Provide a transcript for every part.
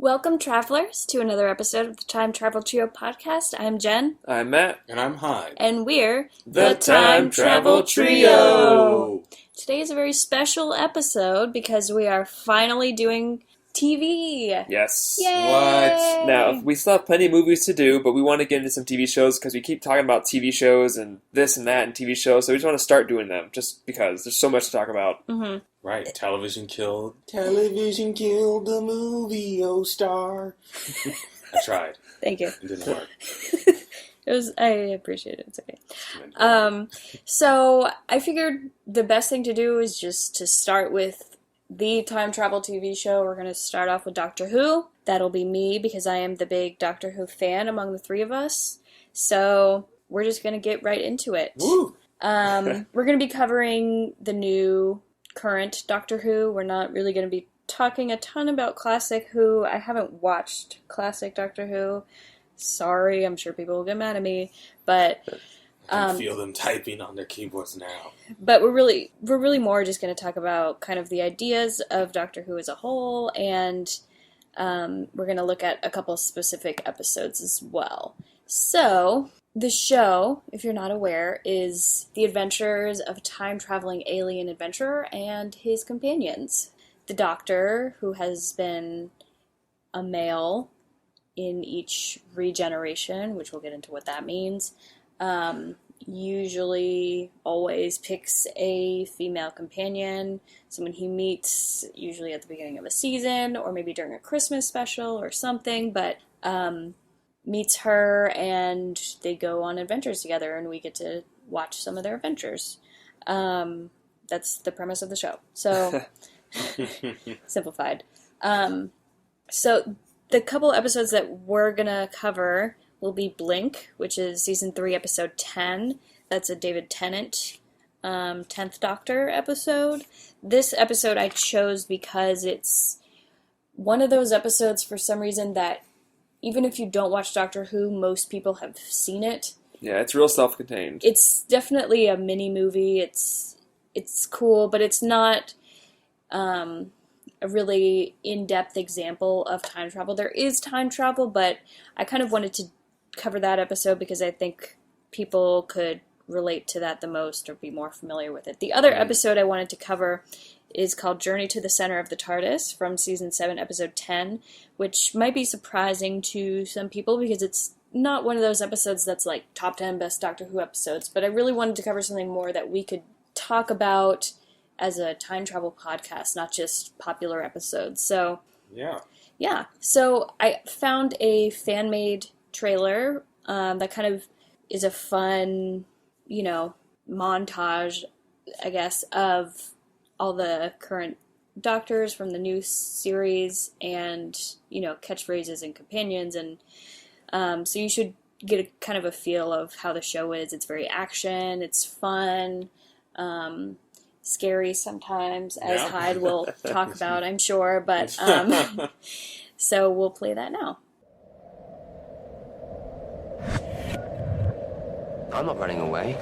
Welcome, travelers, to another episode of the Time Travel Trio podcast. I'm Jen. I'm Matt. And I'm Hyde. And we're the Time Travel Trio. Today is a very special episode because we are finally doing TV. Yes. Yay! What? Now, we still have plenty of movies to do, but we want to get into some TV shows because we keep talking about TV shows and this and that and TV shows, so we just want to start doing them just because there's so much to talk about. Mm-hmm. Right, television killed the movie star. I tried. Thank you. It didn't work. I appreciate it. It's okay. So I figured the best thing to do is just to start with the time travel TV show. We're going to start off with Doctor Who. That'll be me because I am the big Doctor Who fan among the three of us. So we're just going to get right into it. Woo! We're going to be covering the new current Doctor Who. We're not really going to be talking a ton about classic Who. I haven't watched classic Doctor Who. Sorry, I'm sure people will get mad at me, but I can feel them typing on their keyboards now. But we're really more just going to talk about kind of the ideas of Doctor Who as a whole, and we're going to look at a couple specific episodes as well. So, the show, if you're not aware, is the adventures of a time-traveling alien adventurer and his companions. The Doctor, who has been a male in each regeneration, which we'll get into what that means, usually always picks a female companion, someone he meets usually at the beginning of a season, or maybe during a Christmas special or something, but meets her and they go on adventures together and we get to watch some of their adventures. That's the premise of the show. So, simplified. So, the couple episodes that we're going to cover will be Blink, which is Season 3, Episode 10. That's a David Tennant 10th Doctor episode. This episode I chose because it's one of those episodes, for some reason, that even if you don't watch Doctor Who, most people have seen it. Yeah, it's real self-contained. It's definitely a mini-movie. It's cool, but it's not a really in-depth example of time travel. There is time travel, but I kind of wanted to cover that episode because I think people could relate to that the most or be more familiar with it. The other episode I wanted to cover is called Journey to the Center of the Tardis from Season 7, Episode 10, which might be surprising to some people because it's not one of those episodes that's like top 10 best Doctor Who episodes, but I really wanted to cover something more that we could talk about as a time travel podcast, not just popular episodes. So, yeah. So I found a fan-made trailer that kind of is a fun, montage, I guess, of all the current Doctors from the new series and, catchphrases and companions. And so you should get a kind of a feel of how the show is. It's very action, it's fun, scary sometimes, as Hyde will talk about, I'm sure. But so we'll play that now. I'm not running away,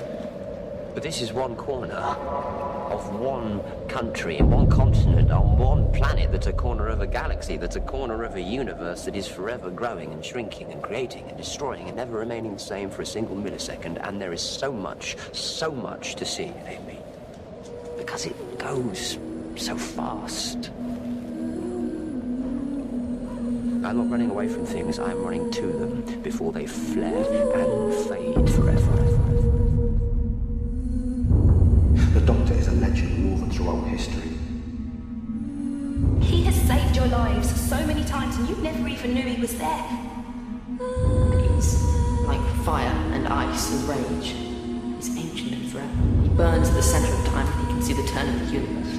but this is one corner of one country, in one continent, on one planet that's a corner of a galaxy, that's a corner of a universe that is forever growing and shrinking and creating and destroying and never remaining the same for a single millisecond. And there is so much to see, Amy, because it goes so fast. I'm not running away from things, I'm running to them before they fled and fade forever. The Doctor is a legend woven throughout history. He has saved your lives so many times and you never even knew he was there. He's like fire and ice and rage. He's ancient and forever. He burns at the center of time and he can see the turn of the universe.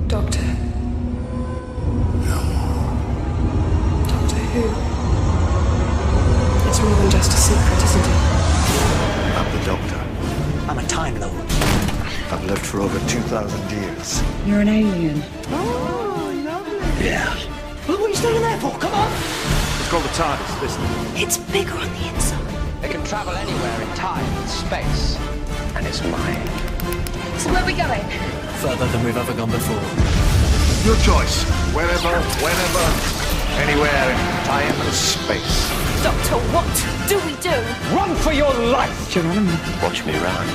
Doctor. Doctor Who. It's more than just a secret, isn't it? I'm the Doctor. I'm a Time Lord. I've lived for over 2,000 years. You're an alien. Oh, lovely. Yeah. Well, what are you standing there for? Come on! It's called the Tardis, listen. It's bigger on the inside. It can travel anywhere in time and space, and it's mine. So where are we going? Further than we've ever gone before. Your choice. Wherever, whenever, anywhere in time and space. Doctor, what do we do? Run for your life! Geronimo. Watch me run.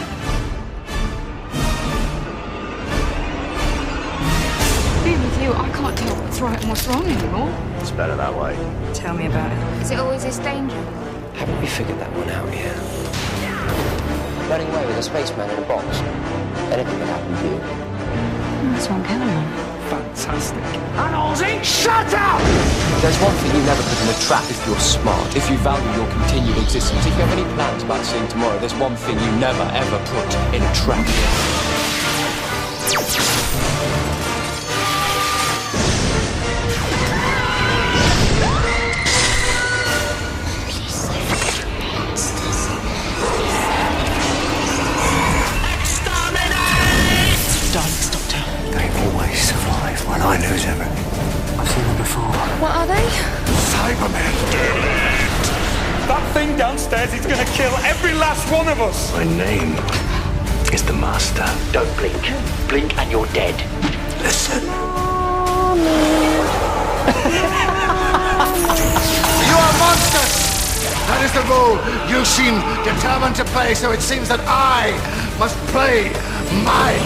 Being with you, I can't tell what's right and what's wrong anymore. It's better that way. Tell me about it. Is it always this danger? Haven't we figured that one out yet? Running away with a spaceman in a box. Anything can happen to you. That's what I'm counting on. Fantastic. Annalsing, shut up! There's one thing you never put in a trap if you're smart, if you value your continued existence, if you have any plans about seeing tomorrow, there's one thing you never ever put in a trap. Tardis, Doctor. They always survive when I lose everything. I've seen them before. What are they? Cybermen. That thing downstairs is gonna kill every last one of us! My name is the Master. Don't blink. Blink and you're dead. Listen. You are monsters! That is the role you seem determined to play, so it seems that I must play mine.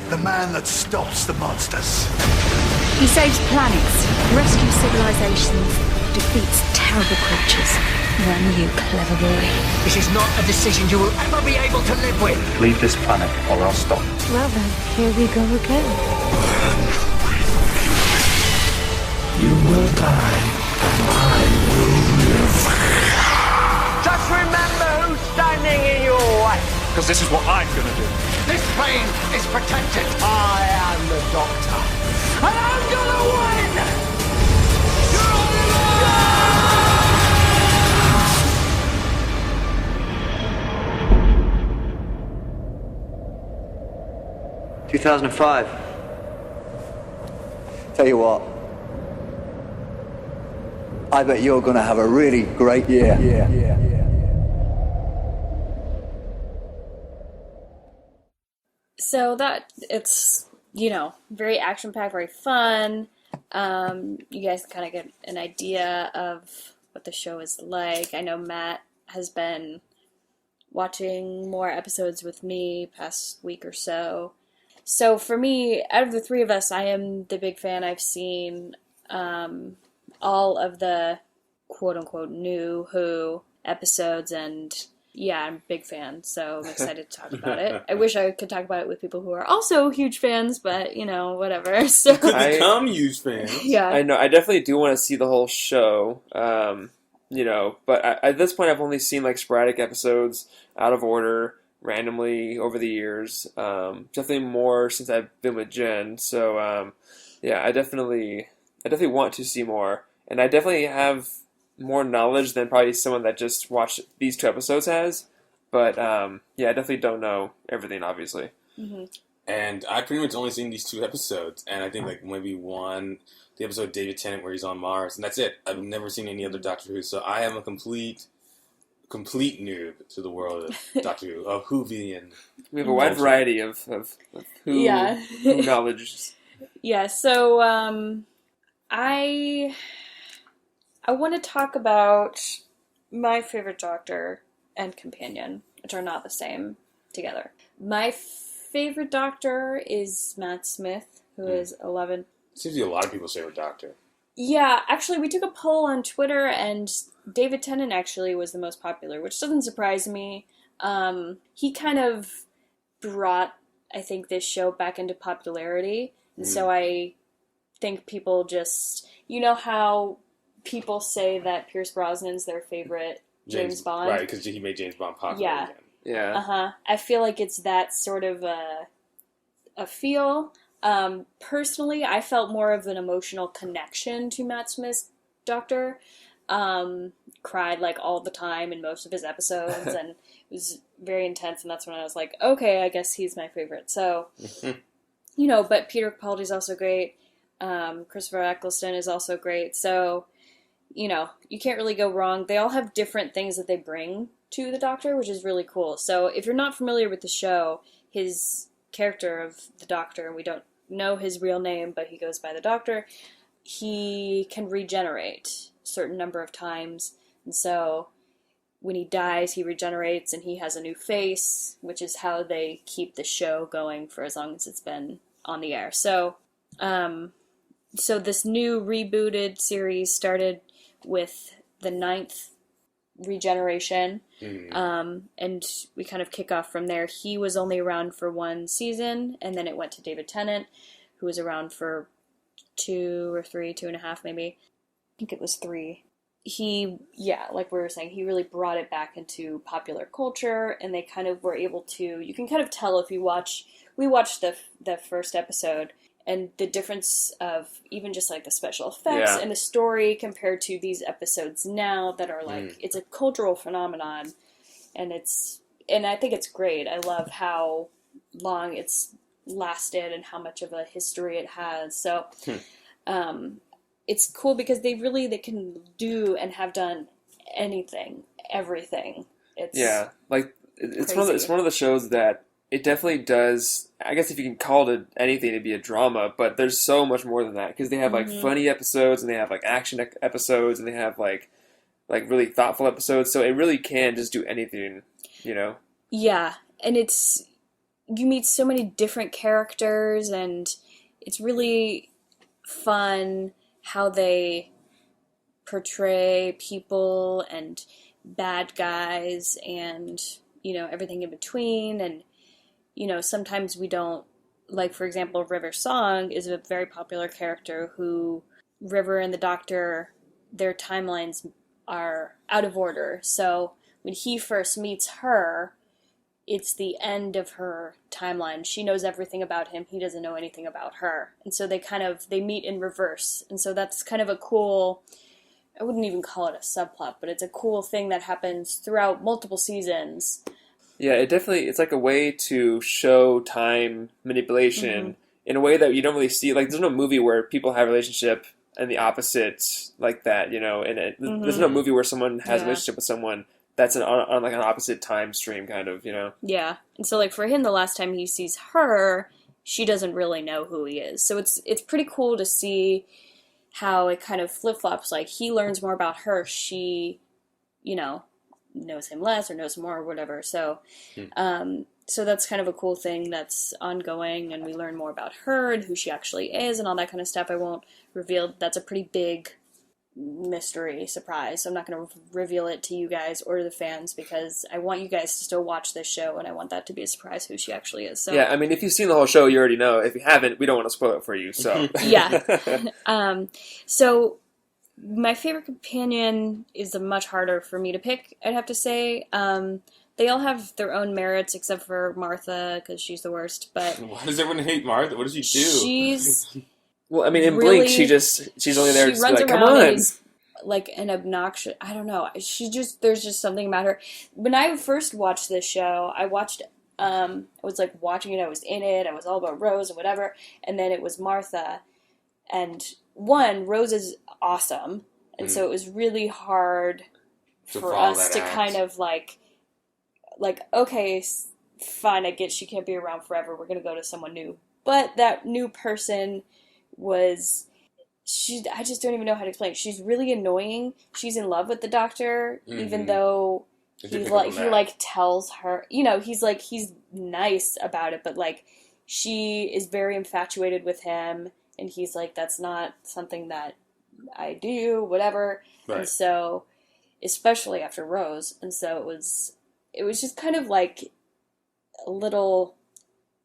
The man that stops the monsters. He saves planets, rescues civilizations, defeats terrible creatures. Then you clever boy. This is not a decision you will ever be able to live with. Leave this planet or I'll stop. Well then, here we go again. You will die, and I will live. Just remember who's standing in your way. Because this is what I'm going to do. This plane is protected. I am the Doctor. And I'm gonna win! 2005. Tell you what, I bet you're gonna have a really great year. So it's, very action-packed, very fun. You guys kind of get an idea of what the show is like. I know Matt has been watching more episodes with me past week or so. So for me, out of the three of us, I am the big fan. I've seen all of the quote-unquote new Who episodes, and yeah, I'm a big fan, so I'm excited to talk about it. I wish I could talk about it with people who are also huge fans, but, whatever. So You could become huge fans. Yeah. I know. I definitely do want to see the whole show, but at this point I've only seen like sporadic episodes out of order, randomly over the years. Definitely more since I've been with Jen. So, I definitely want to see more. And I definitely have more knowledge than probably someone that just watched these two episodes has. But, I definitely don't know everything, obviously. Mm-hmm. And I've pretty much only seen these two episodes. And I think maybe the episode of David Tennant where he's on Mars. And that's it. I've never seen any other Doctor Who. So I am a complete noob to the world of Doctor Who, of Whovian. We have a wide variety of Who, Who knowledge. Yeah, so I want to talk about my favorite Doctor and Companion, which are not the same together. My favorite Doctor is Matt Smith, who is 11. Seems to be a lot of people's favorite Doctor. Yeah, actually, we took a poll on Twitter, and David Tennant actually was the most popular, which doesn't surprise me. He kind of brought, I think, this show back into popularity, and so I think people just, how people say that Pierce Brosnan's their favorite James Bond. Right, because he made James Bond popular again. Yeah. Uh-huh. I feel like it's that sort of a feel. Personally, I felt more of an emotional connection to Matt Smith's Doctor. Cried like all the time in most of his episodes, and it was very intense, and that's when I was like, okay, I guess he's my favorite. So, but Peter Capaldi's also great. Christopher Eccleston is also great. So, you can't really go wrong. They all have different things that they bring to the Doctor, which is really cool. So if you're not familiar with the show, his character of the Doctor, and we don't know his real name, but he goes by the Doctor, he can regenerate a certain number of times. And so when he dies, he regenerates and he has a new face, which is how they keep the show going for as long as it's been on the air. So, so this new rebooted series started with the 9th regeneration, and we kind of kick off from there. He was only around for 1 season, and then it went to David Tennant, who was around for 2 or 3, 2.5 maybe. I think it was 3. He, like we were saying, he really brought it back into popular culture, and they kind of were able to, you can kind of tell if you watch, we watched the first episode, and the difference of even just like the special effects and the story compared to these episodes now that are like, it's a cultural phenomenon, and I think it's great. I love how long it's lasted and how much of a history it has. So, it's cool because they can do and have done anything, everything. It's it's one of the shows that it definitely does. I guess if you can call it anything, it'd be a drama, but there's so much more than that because they have like funny episodes and they have like action episodes and they have like really thoughtful episodes. So it really can just do anything, you know? Yeah, and you meet so many different characters, and it's really fun how they portray people and bad guys and, everything in between. And, sometimes we don't, like, for example, River Song is a very popular character who River and the Doctor, their timelines are out of order. So when he first meets her, it's the end of her timeline. She knows everything about him. He doesn't know anything about her. And so they meet in reverse. And so that's kind of a cool, I wouldn't even call it a subplot, but it's a cool thing that happens throughout multiple seasons. Yeah, it's like a way to show time manipulation in a way that you don't really see. Like, there's no movie where people have a relationship and the opposite like that, and there's no movie where someone has a relationship with someone that's on like an opposite time stream, kind of, Yeah, and so like for him, the last time he sees her, she doesn't really know who he is. So it's pretty cool to see how it kind of flip flops. Like he learns more about her, she, knows him less or knows more or whatever. So, so that's kind of a cool thing that's ongoing, and we learn more about her and who she actually is and all that kind of stuff. I won't reveal. That's a pretty big mystery surprise, so I'm not going to reveal it to you guys or to the fans because I want you guys to still watch this show, and I want that to be a surprise who she actually is. So yeah, I mean, if you've seen the whole show, you already know. If you haven't, we don't want to spoil it for you. So yeah. So my favorite companion is much harder for me to pick, I'd have to say. They all have their own merits except for Martha because she's the worst. But why does everyone hate Martha? What does she do? She's well, I mean, in Blink, she's only there to be like, come on. Like an obnoxious, I don't know. There's just something about her. When I first watched this show, I was like watching it, I was in it, I was all about Rose and whatever, and then it was Martha, and Rose is awesome, and so it was really hard for us to kind of like, okay, fine, I get she can't be around forever, we're gonna go to someone new. But that new person I just don't even know how to explain it. She's really annoying. She's in love with the Doctor, even though he tells her, he's nice about it, but like she is very infatuated with him, and he's like, that's not something that I do, whatever. Right. And so, especially after Rose, and so it was just kind of like a little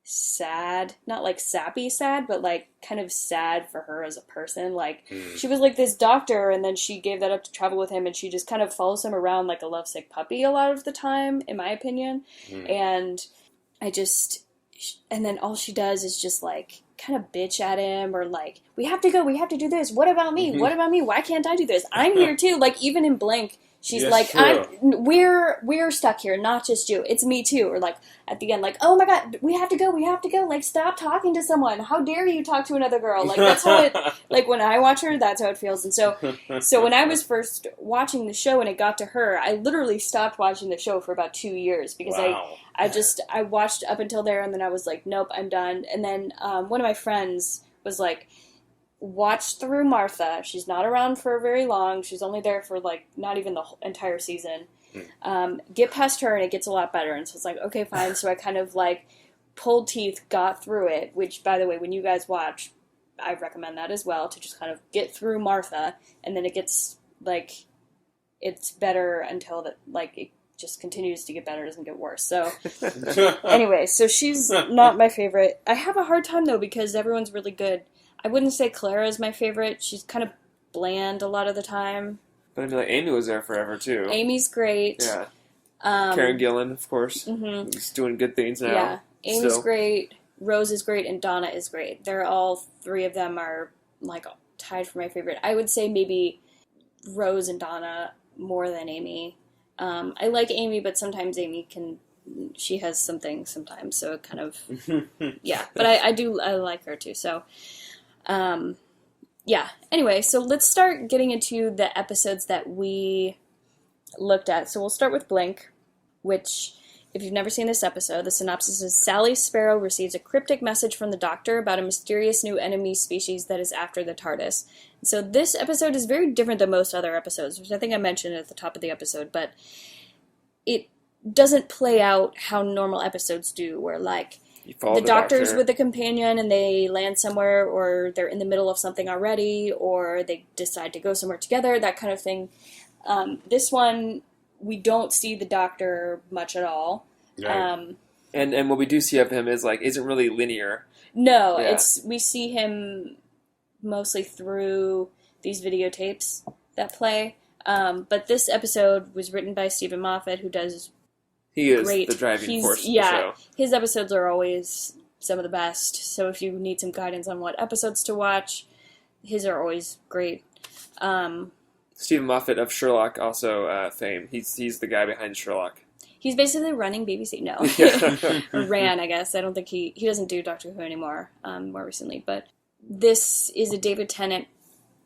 sad, not like sappy sad, but like kind of sad for her as a person. Like she was like this doctor, and then she gave that up to travel with him, and she just kind of follows him around like a lovesick puppy a lot of the time, in my opinion. And and then all she does is just like kind of bitch at him, or like, we have to go, we have to do this, what about me, what about me, why can't I do this, I'm here too. Like even in Blink, She's Yes, like, true. we're stuck here, not just you. It's me too. Or like at the end, like, oh my god, we have to go. Like, stop talking to someone. How dare you talk to another girl? Like that's how it. Like when I watch her, that's how it feels. And so when I was first watching the show and it got to her, I literally stopped watching the show for about 2 years because Wow. I watched up until there and then I was like, nope, I'm done. And then one of my friends was like, watch through Martha. She's not around for very long. She's only there for like not even the entire season. Get past her and it gets a lot better. And so it's like, okay, fine. So I kind of like pulled teeth, got through it, which by the way, when you guys watch, I recommend that as well, to just kind of get through Martha, and then it gets like, it's better until that, like, it just continues to get better, doesn't get worse. So anyway, so she's not my favorite. I have a hard time though because everyone's really good. I wouldn't say Clara is my favorite. She's kind of bland a lot of the time. But I mean, like, Amy was there forever, too. Amy's great. Yeah. Karen Gillan, of course. Mm-hmm. He's doing good things now. Yeah. Amy's still. great. Rose is great. And Donna is great. They're all three of them are, like, tied for my favorite. I would say maybe Rose and Donna more than Amy. I like Amy, but sometimes Amy she has something sometimes. So it kind of, yeah. But I like her, too. So... yeah. Anyway, so let's start getting into the episodes that we looked at. So we'll start with Blink, which, if you've never seen this episode, the synopsis is Sally Sparrow receives a cryptic message from the Doctor about a mysterious new enemy species that is after the Tardis. So this episode is very different than most other episodes, which I think I mentioned at the top of the episode, but it doesn't play out how normal episodes do, where, like, the Doctor's with a companion and they land somewhere, or they're in the middle of something already, or they decide to go somewhere together, that kind of thing. This one, we don't see the Doctor much at all. Right. And what we do see of him is like isn't really linear. No, Yeah. we see him mostly through these videotapes that play. But this episode was written by Stephen Moffat, who does He is great. the driving force of the yeah, show. his episodes are always some of the best. So if you need some guidance on what episodes to watch, his are always great. Stephen Moffat of Sherlock also fame. He's the guy behind Sherlock. He's basically running BBC. No, or ran, I guess. I don't think he doesn't do Doctor Who anymore. More recently, but this is a David Tennant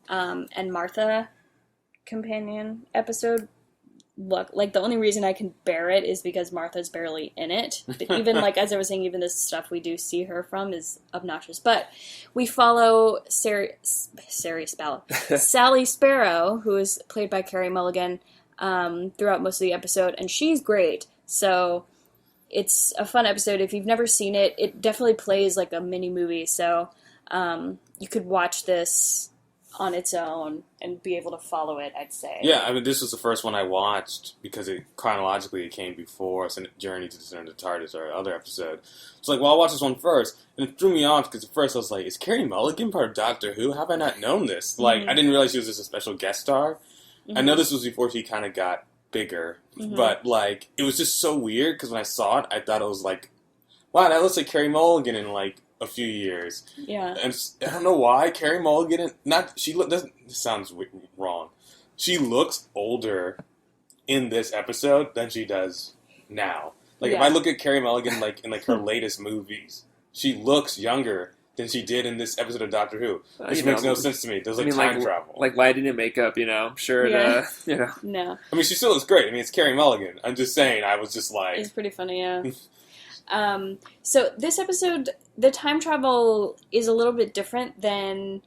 and Martha companion episode. Look, like, the only reason I can bear it is because Martha's barely in it. But even, like, as I was saying, even the stuff we do see her from is obnoxious. But we follow Sally Sparrow, who is played by Carey Mulligan, throughout most of the episode, and she's great. So it's a fun episode. If you've never seen it, it definitely plays like a mini movie. So you could watch this on its own and be able to follow it, I'd say. Yeah, I mean, this was the first one I watched because chronologically it came before Journey to the Center of the TARDIS, or other episode. So like, well, I'll watch this one first, and it threw me off because at first I was like, is Carey Mulligan part of Doctor Who? How have I not known this? Like, I didn't realize she was just a special guest star. I know this was before she kind of got bigger, but like, it was just so weird because when I saw it, I thought it was like, wow, that looks like Carey Mulligan in like a few years. Yeah. And I don't know why Carey Mulligan this sounds wrong. She looks older in this episode than she does now. Like, if I look at Carey Mulligan like in like her latest movies, she looks younger than she did in this episode of Doctor Who, which makes no sense to me. There's like time travel, like lighting and makeup. I'm sure. Yeah. No. I mean, she still looks great. I mean, it's Carey Mulligan. I'm just saying. I was just like, it's pretty funny, yeah. So this episode, the time travel is a little bit different than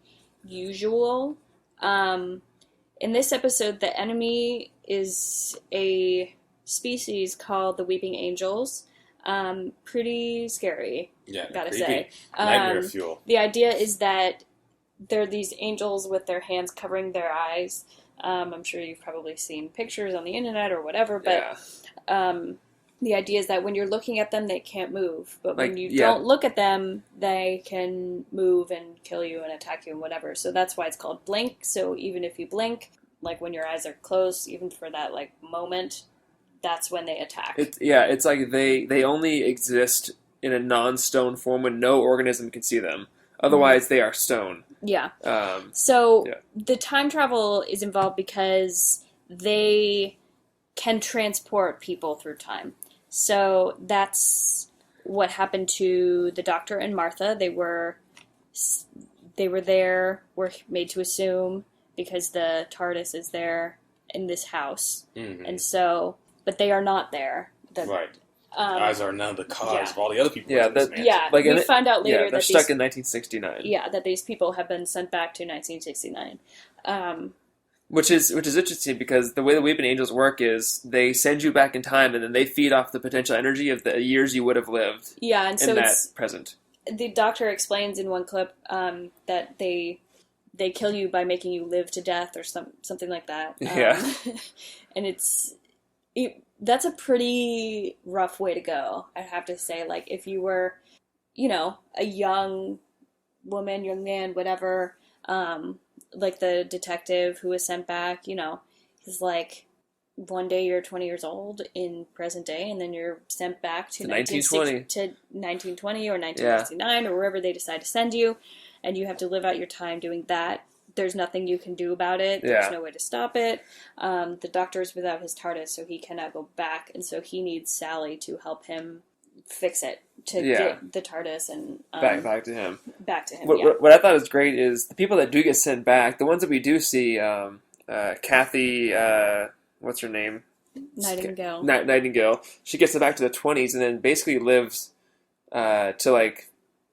usual. In this episode, the enemy is a species called the Weeping Angels. Pretty scary, gotta say. Nightmare fuel. The idea is that they're these angels with their hands covering their eyes. I'm sure you've probably seen pictures on the internet or whatever, but the idea is that when you're looking at them, they can't move. But when you don't look at them, they can move and kill you and attack you and whatever. So that's why it's called blink. So even if you blink, like when your eyes are closed, even for that like moment, that's when they attack. It's like they only exist in a non-stone form when no organism can see them. Otherwise, they are stone. Yeah. The time travel is involved because they can transport people through time. So that's what happened to the Doctor and Martha. They were there, were made to assume, because the TARDIS is there in this house. Mm-hmm. And so, but they are not there. Right. Guys are now the cause of all the other people. Like, we find out later that they're stuck in 1969. Yeah, that these people have been sent back to 1969. Which is interesting, because the way the Weeping Angels work is they send you back in time, and then they feed off the potential energy of the years you would have lived. Yeah, and so in that present. The Doctor explains in one clip that they kill you by making you live to death, or something like that. Yeah, and that's a pretty rough way to go, I'd have to say. Like, if you were, a young woman, young man, whatever, like the detective who was sent back, he's like, one day you're 20 years old in present day, and then you're sent back to 1920 or 1969 or wherever they decide to send you, and you have to live out your time doing that. There's nothing you can do about it. There's no way to stop it. The Doctor is without his TARDIS, so he cannot go back, and so he needs Sally to help him fix it, to get the TARDIS and back to him. Back to him. What I thought was great is the people that do get sent back, the ones that we do see, Kathy, what's her name? Nightingale. Nightingale. She gets it back to the 20s and then basically lives to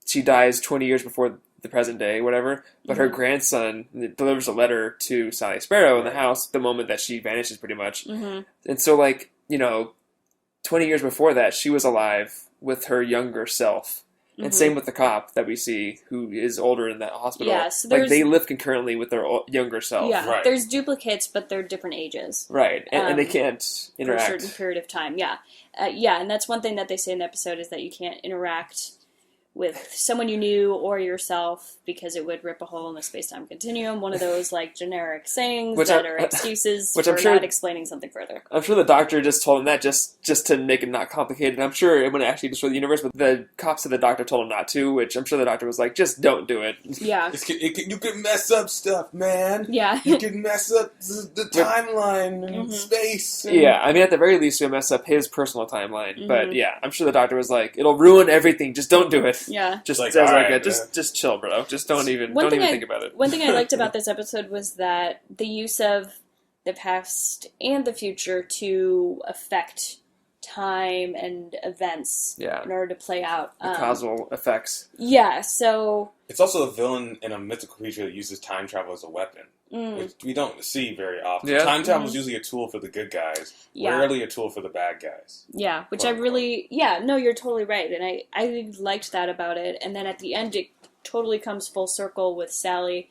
she dies 20 years before the present day, whatever. But her grandson delivers a letter to Sally Sparrow in the house the moment that she vanishes, pretty much. Mm-hmm. And so, 20 years before that, she was alive with her younger self. And same with the cop that we see, who is older in that hospital. Yeah, so they live concurrently with their younger self. Yeah, right. There's duplicates, but they're different ages. Right, and they can't interact. For a certain period of time, yeah. And that's one thing that they say in the episode, is that you can't interact with someone you knew or yourself, because it would rip a hole in the space-time continuum. One of those generic sayings that are excuses for not explaining something further. I'm sure the Doctor just told him that just to make it not complicated. I'm sure it wouldn't actually destroy the universe, but the cops said the Doctor told him not to, which I'm sure the Doctor was like, just don't do it. Yeah. You can mess up stuff, man. Yeah. You can mess up the timeline and space. And... Yeah, I mean, at the very least, you'll mess up his personal timeline. But yeah, I'm sure the Doctor was like, it'll ruin everything, just don't do it. Yeah. Just just chill, bro. Just don't even think about it. One thing I liked about this episode was that the use of the past and the future to affect time and events in order to play out. The causal effects. Yeah, so... It's also a villain and a mythical creature that uses time travel as a weapon, which we don't see very often. Yeah. Time travel is usually a tool for the good guys, rarely a tool for the bad guys. Yeah, which I really... Yeah, no, you're totally right, and I liked that about it. And then at the end, it totally comes full circle with Sally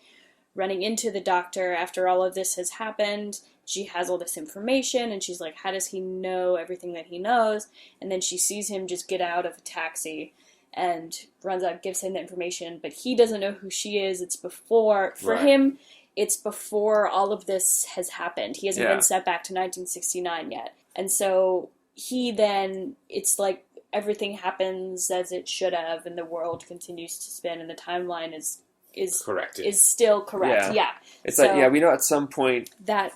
running into the Doctor after all of this has happened. She has all this information, and she's like, how does he know everything that he knows? And then she sees him just get out of a taxi and runs out, gives him the information, but he doesn't know who she is. It's before, for him, it's before all of this has happened. He hasn't been set back to 1969 yet. And so he then, it's like everything happens as it should have, and the world continues to spin, and the timeline is corrected. Is still correct. Yeah. It's so we know at some point that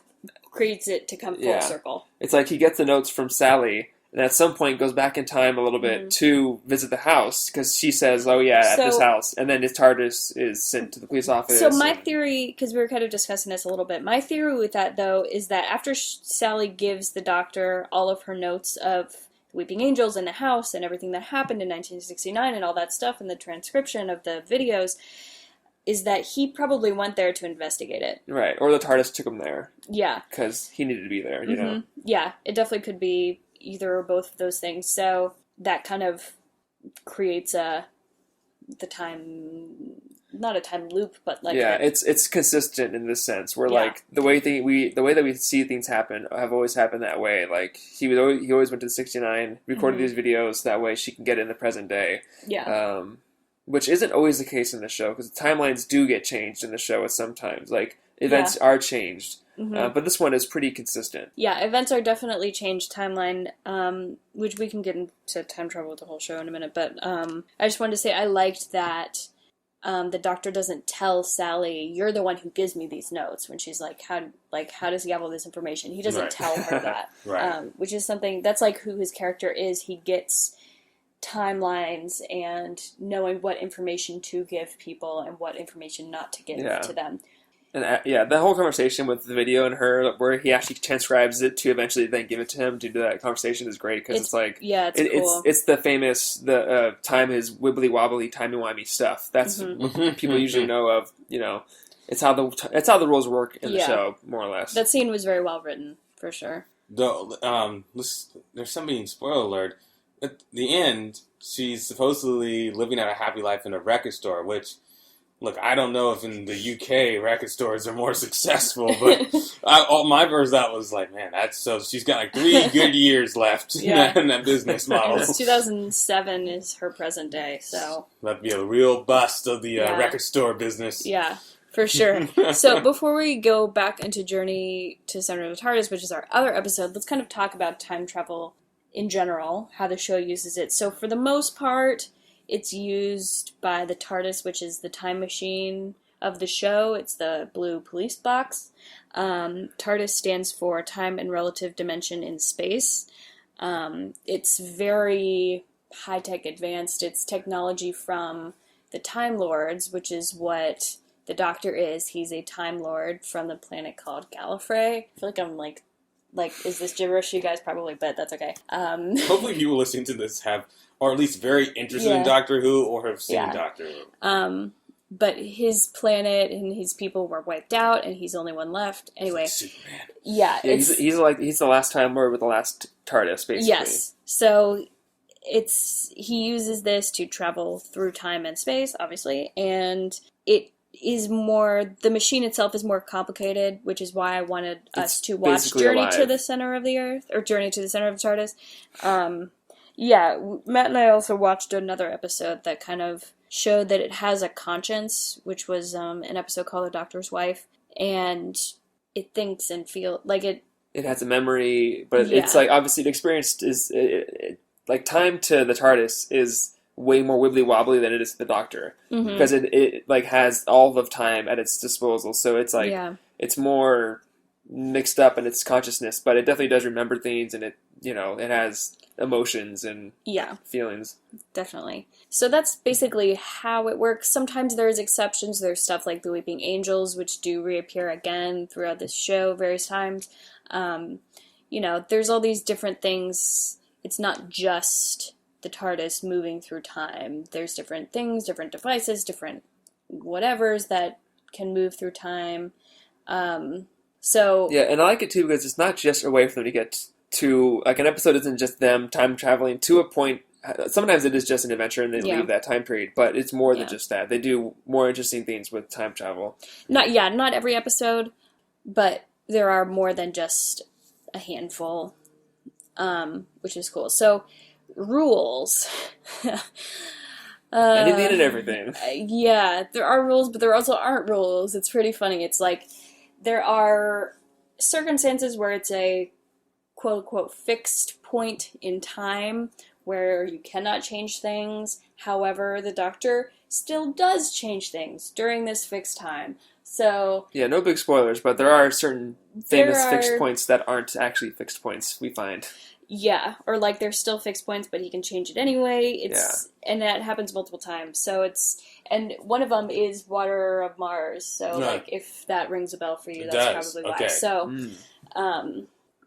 creates it to come full circle. It's like he gets the notes from Sally, and at some point goes back in time a little bit to visit the house, because she says, at this house, and then his TARDIS is sent to the police office. So my theory, because we were kind of discussing this a little bit, my theory with that, though, is that after Sally gives the Doctor all of her notes of the Weeping Angels and the house and everything that happened in 1969 and all that stuff, and the transcription of the videos, is that he probably went there to investigate it. Right, or the TARDIS took him there. Yeah. Because he needed to be there, you know? Yeah, it definitely could be either or both of those things. So that kind of creates the time, not a time loop, but it's consistent in this sense, where the way that we see things happen have always happened that way. Like he always went to the 69, recorded these videos, that way she can get in the present day. Yeah. Which isn't always the case in the show, because the timelines do get changed in the show at sometimes. Like, events are changed. But this one is pretty consistent. Yeah, events are definitely changed timeline, which we can get into time travel with the whole show in a minute. But I just wanted to say I liked that the doctor doesn't tell Sally, "You're the one who gives me these notes," when she's like, how does he have all this information? He doesn't tell her that. Right. Which is something, that's like who his character is. He gets timelines and knowing what information to give people and what information not to give to them. And the whole conversation with the video and her, where he actually transcribes it to eventually then give it to him to do that conversation, is great because it's like, cool. It's the famous time is wibbly wobbly timey wimey stuff. That's people usually know of. You know, it's how the rules work in the show, more or less. That scene was very well written for sure. There's somebody, spoiler alert. At the end, she's supposedly living out a happy life in a record store, which. Look, I don't know if in the UK record stores are more successful, but my verse that was like, man, she's got like 3 good years left in that business model. 2007 is her present day, so that'd be a real bust of the record store business. Yeah, for sure. So before we go back into Journey to the Center of the TARDIS, which is our other episode, let's kind of talk about time travel in general, how the show uses it. So for the most part, it's used by the TARDIS, which is the time machine of the show. It's the blue police box. TARDIS stands for Time and Relative Dimension in Space. It's very high-tech advanced. It's technology from the Time Lords, which is what the Doctor is. He's a Time Lord from the planet called Gallifrey. I feel like I'm like, is this gibberish? You guys probably, but that's okay. Hopefully people listening to this are at least very interested in Doctor Who or have seen Doctor Who. But his planet and his people were wiped out, and he's the only one left. Anyway, Superman. He's the last Time Lord with the last TARDIS, basically. Yes. So he uses this to travel through time and space, obviously, and it is the machine itself is more complicated, which is why I wanted us to watch Journey to the Center of the Earth, or Journey to the Center of the TARDIS. Matt and I also watched another episode that kind of showed that it has a conscience, which was an episode called The Doctor's Wife, and it thinks and feels like it. It has a memory, but it's like obviously the experience is like time to the TARDIS is way more wibbly wobbly than it is to the Doctor because it like has all of time at its disposal, so it's like it's more mixed up in its consciousness, but it definitely does remember things, and it has emotions and feelings. Definitely. So that's basically how it works. Sometimes there's exceptions. There's stuff like the Weeping Angels, which do reappear again throughout this show various times. There's all these different things. It's not just the TARDIS moving through time. There's different things, different devices, different whatevers that can move through time. And I like it too because it's not just a way for them to get to, like, an episode isn't just them time traveling to a point. Sometimes it is just an adventure and they leave that time period, but it's more than just that. They do more interesting things with time travel. Not every episode, but there are more than just a handful, which is cool. So, rules. Anything and everything. There are rules, but there also aren't rules. It's pretty funny. It's like, there are circumstances where it's a quote-unquote fixed point in time where you cannot change things. However, the Doctor still does change things during this fixed time. So no big spoilers, but there are certain famous fixed points that aren't actually fixed points, we find. Yeah, or like they're still fixed points, but he can change it anyway. And that happens multiple times. So and one of them is Water of Mars. So like if that rings a bell for you, that's probably why. So,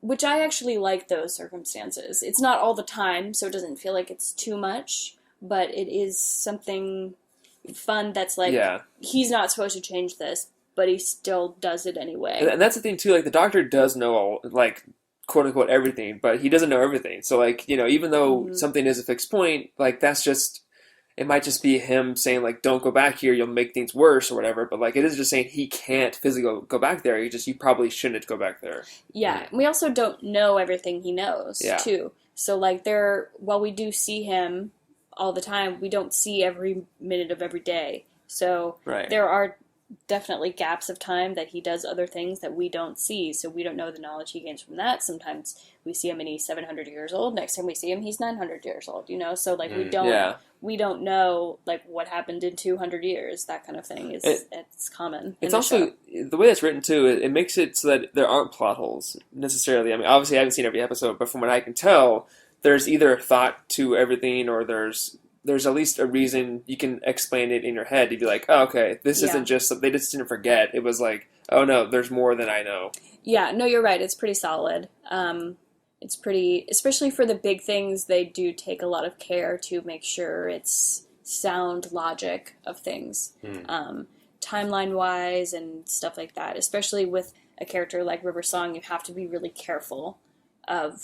which I actually like those circumstances. It's not all the time, so it doesn't feel like it's too much, but it is something fun that's like, he's not supposed to change this, but he still does it anyway. And that's the thing too, like the Doctor does know all, like, quote unquote everything, but he doesn't know everything. So like, even though something is a fixed point, like that's just, it might just be him saying like, don't go back here, you'll make things worse or whatever, but like it is just saying he can't physically go back there, you probably shouldn't go back there. We also don't know everything he knows too. So like while we do see him all the time, we don't see every minute of every day. So there are definitely gaps of time that he does other things that we don't see, so we don't know the knowledge he gains from that. Sometimes we see him and he's 700 years old. Next time we see him, he's 900 years old. So like we don't know like what happened in 200 years. That kind of thing it's common. It's also the way it's written too. It makes it so that there aren't plot holes necessarily. I mean, obviously I haven't seen every episode, but from what I can tell, there's either thought to everything or there's at least a reason you can explain it in your head to be like, oh, okay, this isn't just, they just didn't forget. It was like, oh no, there's more than I know. Yeah, no, you're right. It's pretty solid. It's pretty, especially for the big things, they do take a lot of care to make sure it's sound logic of things, timeline-wise and stuff like that. Especially with a character like River Song, you have to be really careful of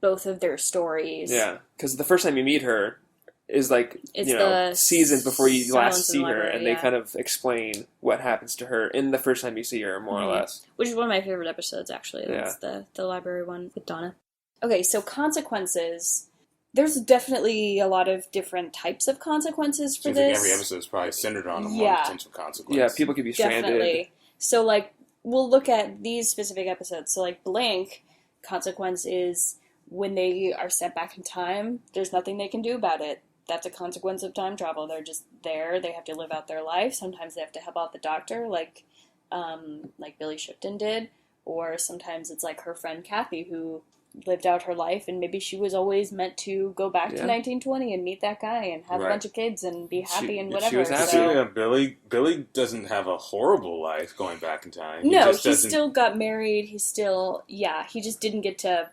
both of their stories. Yeah, because the first time you meet her is like, seasons before you last see her, and they kind of explain what happens to her in the first time you see her, more or less. Which is one of my favorite episodes, actually. That's the library one with Donna. Okay, so consequences. There's definitely a lot of different types of consequences for this. Like every episode is probably centered on one potential consequence. Yeah, people could be stranded. Definitely. So, like, we'll look at these specific episodes. So, like, Blink, consequence is when they are sent back in time, there's nothing they can do about it. That's a consequence of time travel. They're just there. They have to live out their life. Sometimes they have to help out the doctor, like Billy Shipton did. Or sometimes it's like her friend Kathy, who lived out her life, and maybe she was always meant to go back to 1920 and meet that guy and have a bunch of kids and be happy and whatever. She was happy. So. Yeah, Billy doesn't have a horrible life going back in time. No, he still got married. He just didn't get to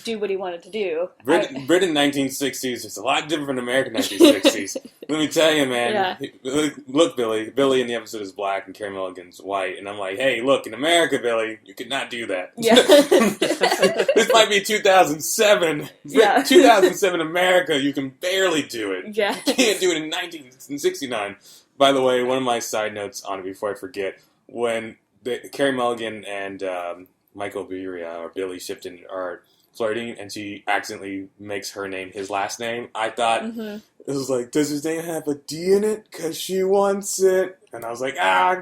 do what he wanted to do. Britain 1960s is a lot different from American 1960s. Let me tell you, man. Yeah. Look, Billy in the episode is black and Carey Mulligan's white, and I'm like, hey, look, in America, Billy, you could not do that. Yeah. This might be 2007. Yeah. 2007 America, you can barely do it. Yeah. You can't do it in 1969. By the way, one of my side notes on it before I forget, when Carey Mulligan and Michael Beria or Billy Shipton are flirting, and she accidentally makes her name his last name. I thought, it was like, does his name have a D in it? Because she wants it. And I was like,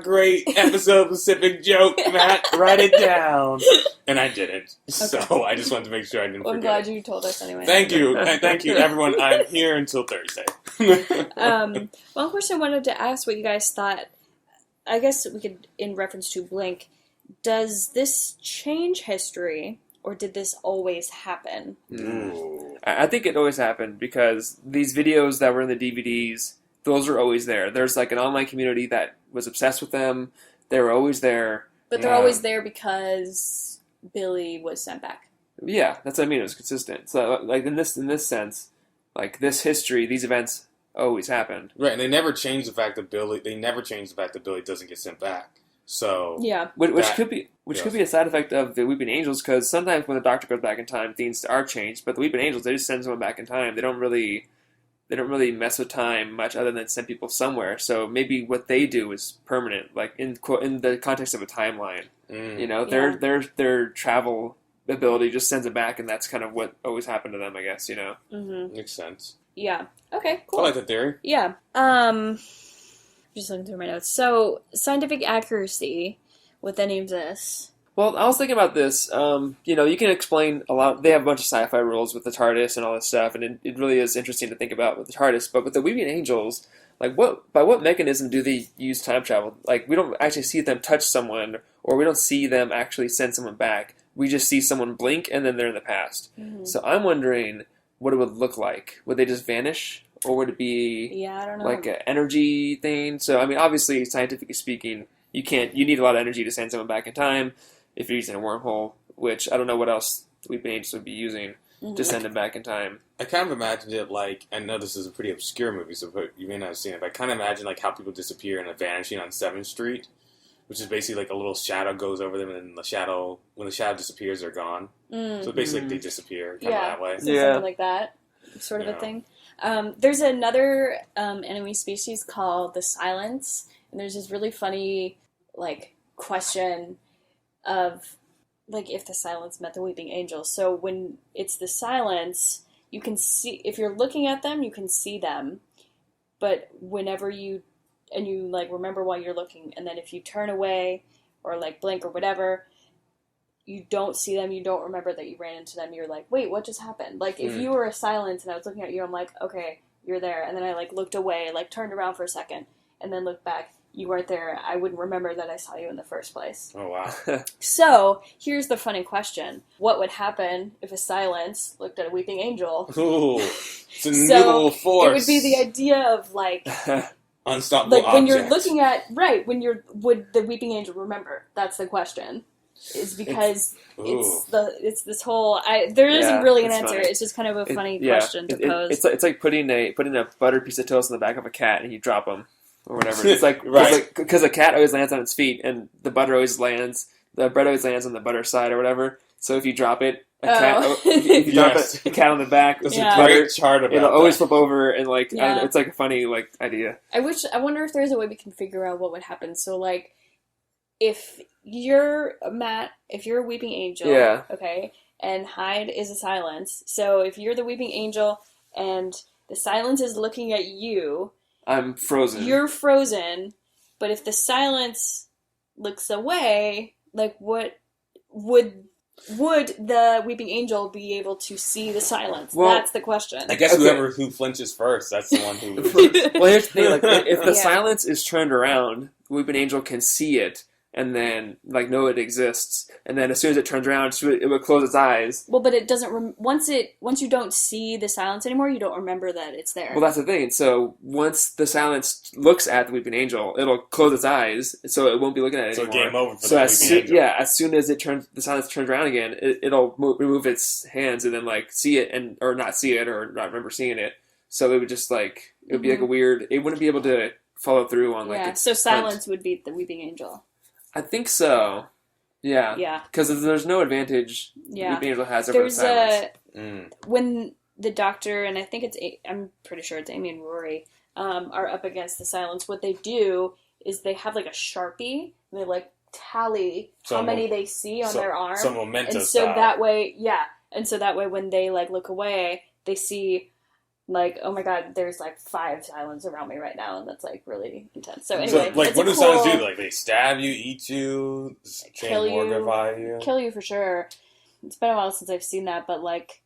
great episode-specific joke, Matt. Write it down. And I didn't. Okay. So I just wanted to make sure I didn't forget. I'm glad you told us anyway. Thank you. Thank you, everyone. I'm here until Thursday. One question I wanted to ask what you guys thought, I guess we could, in reference to Blink, does this change history, or did this always happen? I think it always happened, because these videos that were in the DVDs, those are always there. There's like an online community that was obsessed with them. They were always there. But they're always there because Billy was sent back. Yeah, that's what I mean. It was consistent. So, like in this sense, like this history, these events always happened. Right, and they never changed the fact that Billy doesn't get sent back. So yeah, which could be a side effect of the Weeping Angels, because sometimes when the Doctor goes back in time, things are changed. But the Weeping Angels, they just send someone back in time. They don't really mess with time much, other than send people somewhere. So maybe what they do is permanent, like in the context of a timeline. Their travel ability just sends it back, and that's kind of what always happened to them, I guess. Makes sense. Yeah. Okay. Cool. I like that theory. Yeah. Just looking through my notes. So, scientific accuracy with any of this. Well, I was thinking about this. You can explain a lot. They have a bunch of sci-fi rules with the Tardis and all this stuff, and it really is interesting to think about with the Tardis. But with the Weeping Angels, like by what mechanism do they use time travel? Like, we don't actually see them touch someone, or we don't see them actually send someone back. We just see someone blink, and then they're in the past. Mm-hmm. So I'm wondering what it would look like. Would they just vanish? Or would it be I don't know. Like an energy thing? So, I mean, obviously, scientifically speaking, you need a lot of energy to send someone back in time if you're using a wormhole, which I don't know what else the Weeping Angels would be using to send them back in time. I kind of imagined it like, I know this is a pretty obscure movie, so you may not have seen it, but I kind of imagine like how people disappear in a vanishing on 7th Street, which is basically like a little shadow goes over them, and then when the shadow disappears, they're gone. So basically they disappear kind of that way. So something like that sort of a thing. There's another enemy species called the Silence, and there's this really funny, like, question of, like, if the Silence met the Weeping Angels. So when it's the Silence, you can see, if you're looking at them, you can see them, but whenever you and you like remember why you're looking, and then if you turn away or like blink or whatever, you don't see them, you don't remember that you ran into them, you're like, wait, what just happened? Like, if you were a silence and I was looking at you, I'm like, okay, you're there, and then I like looked away, like turned around for a second, and then looked back, you weren't there, I wouldn't remember that I saw you in the first place. Oh, wow. So, here's the funny question. What would happen if a silence looked at a weeping angel? Ooh, it's a So, new force. it would be the idea of, like... Unstoppable like, when you're object. looking at... Right, would the weeping angel remember? That's the question. Is because it's this whole... there isn't really an answer. Funny. It's just kind of a funny question to pose. It's like putting a buttered piece of toast in the back of a cat and you drop them. Or whatever. It's like, because a cat always lands on its feet, and the bread always lands on the butter side or whatever. So if you drop it, if you drop a cat on the back, there's a great chart about it'll always that. flip over, and like, I don't know, it's like a funny like idea. I wonder if there's a way we can figure out what would happen. So like, if you're a weeping angel, okay, and Hyde is a silence. So if you're the weeping angel and the silence is looking at you, I'm frozen. You're frozen, but if the silence looks away, like what would the weeping angel be able to see the silence? Well, that's the question. I guess who flinches first, that's the one who... Well, here's the thing, like, if the silence is turned around, the weeping angel can see it, and then, like, know it exists, and then as soon as it turns around, it would close its eyes. Well, but it doesn't... Once you don't see the silence anymore, you don't remember that it's there. Well, that's the thing. So, once the silence looks at the weeping angel, it'll close its eyes, so it won't be looking at it anymore. So game over for the weeping angel. Yeah, as soon as the silence turns around again, it'll remove its hands and then, like, see it, or not see it, or not remember seeing it. So it would just, like, it would be like a weird... It wouldn't be able to follow through on, like... Yeah, so silence would be the weeping angel. I think so. Yeah. Yeah. Because there's no advantage the weeping angel has over the silence. When the Doctor, and I think I'm pretty sure it's Amy and Rory, are up against the silence, what they do is they have like a Sharpie, and they like tally how many they see on their arm. Some memento and so style. that way, when they like look away, they see like, oh my god, there's like 5 silence around me right now, and that's like really intense. So anyway, like, what do silence do? Like, they stab you, eat you, kill you, mortify you? Kill you for sure. It's been a while since I've seen that, but like,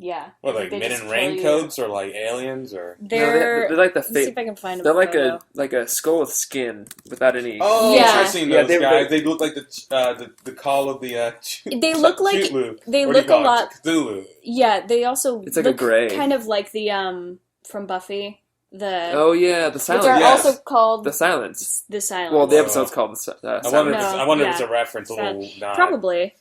yeah. What, like men in raincoats or like aliens or? They're like the Let's see if I can find them. They're like a skull with skin without any. Oh, yeah. I've seen those guys. They look like the call of the. They look like Chutlu. They look a lot. Cthulhu. Yeah, they also it's like look a gray, kind of like the from Buffy. The the silence. Which are also called the silence. The silence. Well, the episode's called the. I wonder if it's a reference. A little nod. Probably.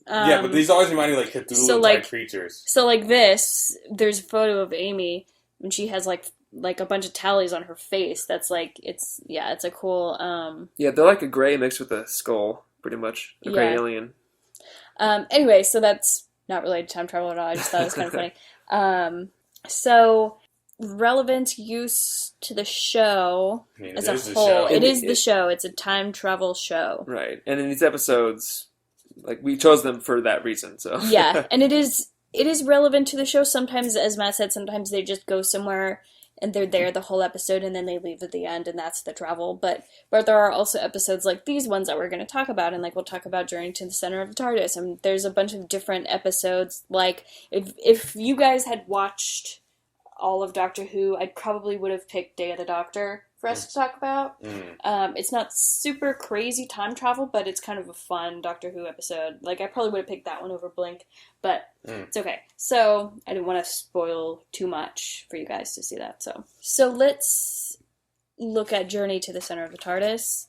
Yeah, but these always remind me like Cthulhu-type creatures. So like this, there's a photo of Amy, and she has like a bunch of tallies on her face. That's like, it's a cool... Yeah, they're like a gray mixed with a skull, pretty much. A gray alien. Anyway, so that's not related to time travel at all. I just thought it was kind of funny. So, relevant use to the show as a whole. It is the show. It's a time travel show. Right. And in these episodes... Like, we chose them for that reason, so... Yeah, and it is relevant to the show. Sometimes, as Matt said, sometimes they just go somewhere and they're there the whole episode and then they leave at the end and that's the travel. But there are also episodes like these ones that we're going to talk about, and like we'll talk about Journey to the Center of the Tardis. And there's a bunch of different episodes. Like, if you guys had watched all of Doctor Who, I probably would have picked Day of the Doctor for us to talk about. It's not super crazy time travel, but it's kind of a fun Doctor Who episode. Like, I probably would have picked that one over Blink, but it's okay. So, I didn't want to spoil too much for you guys to see that. So let's look at Journey to the Center of the Tardis.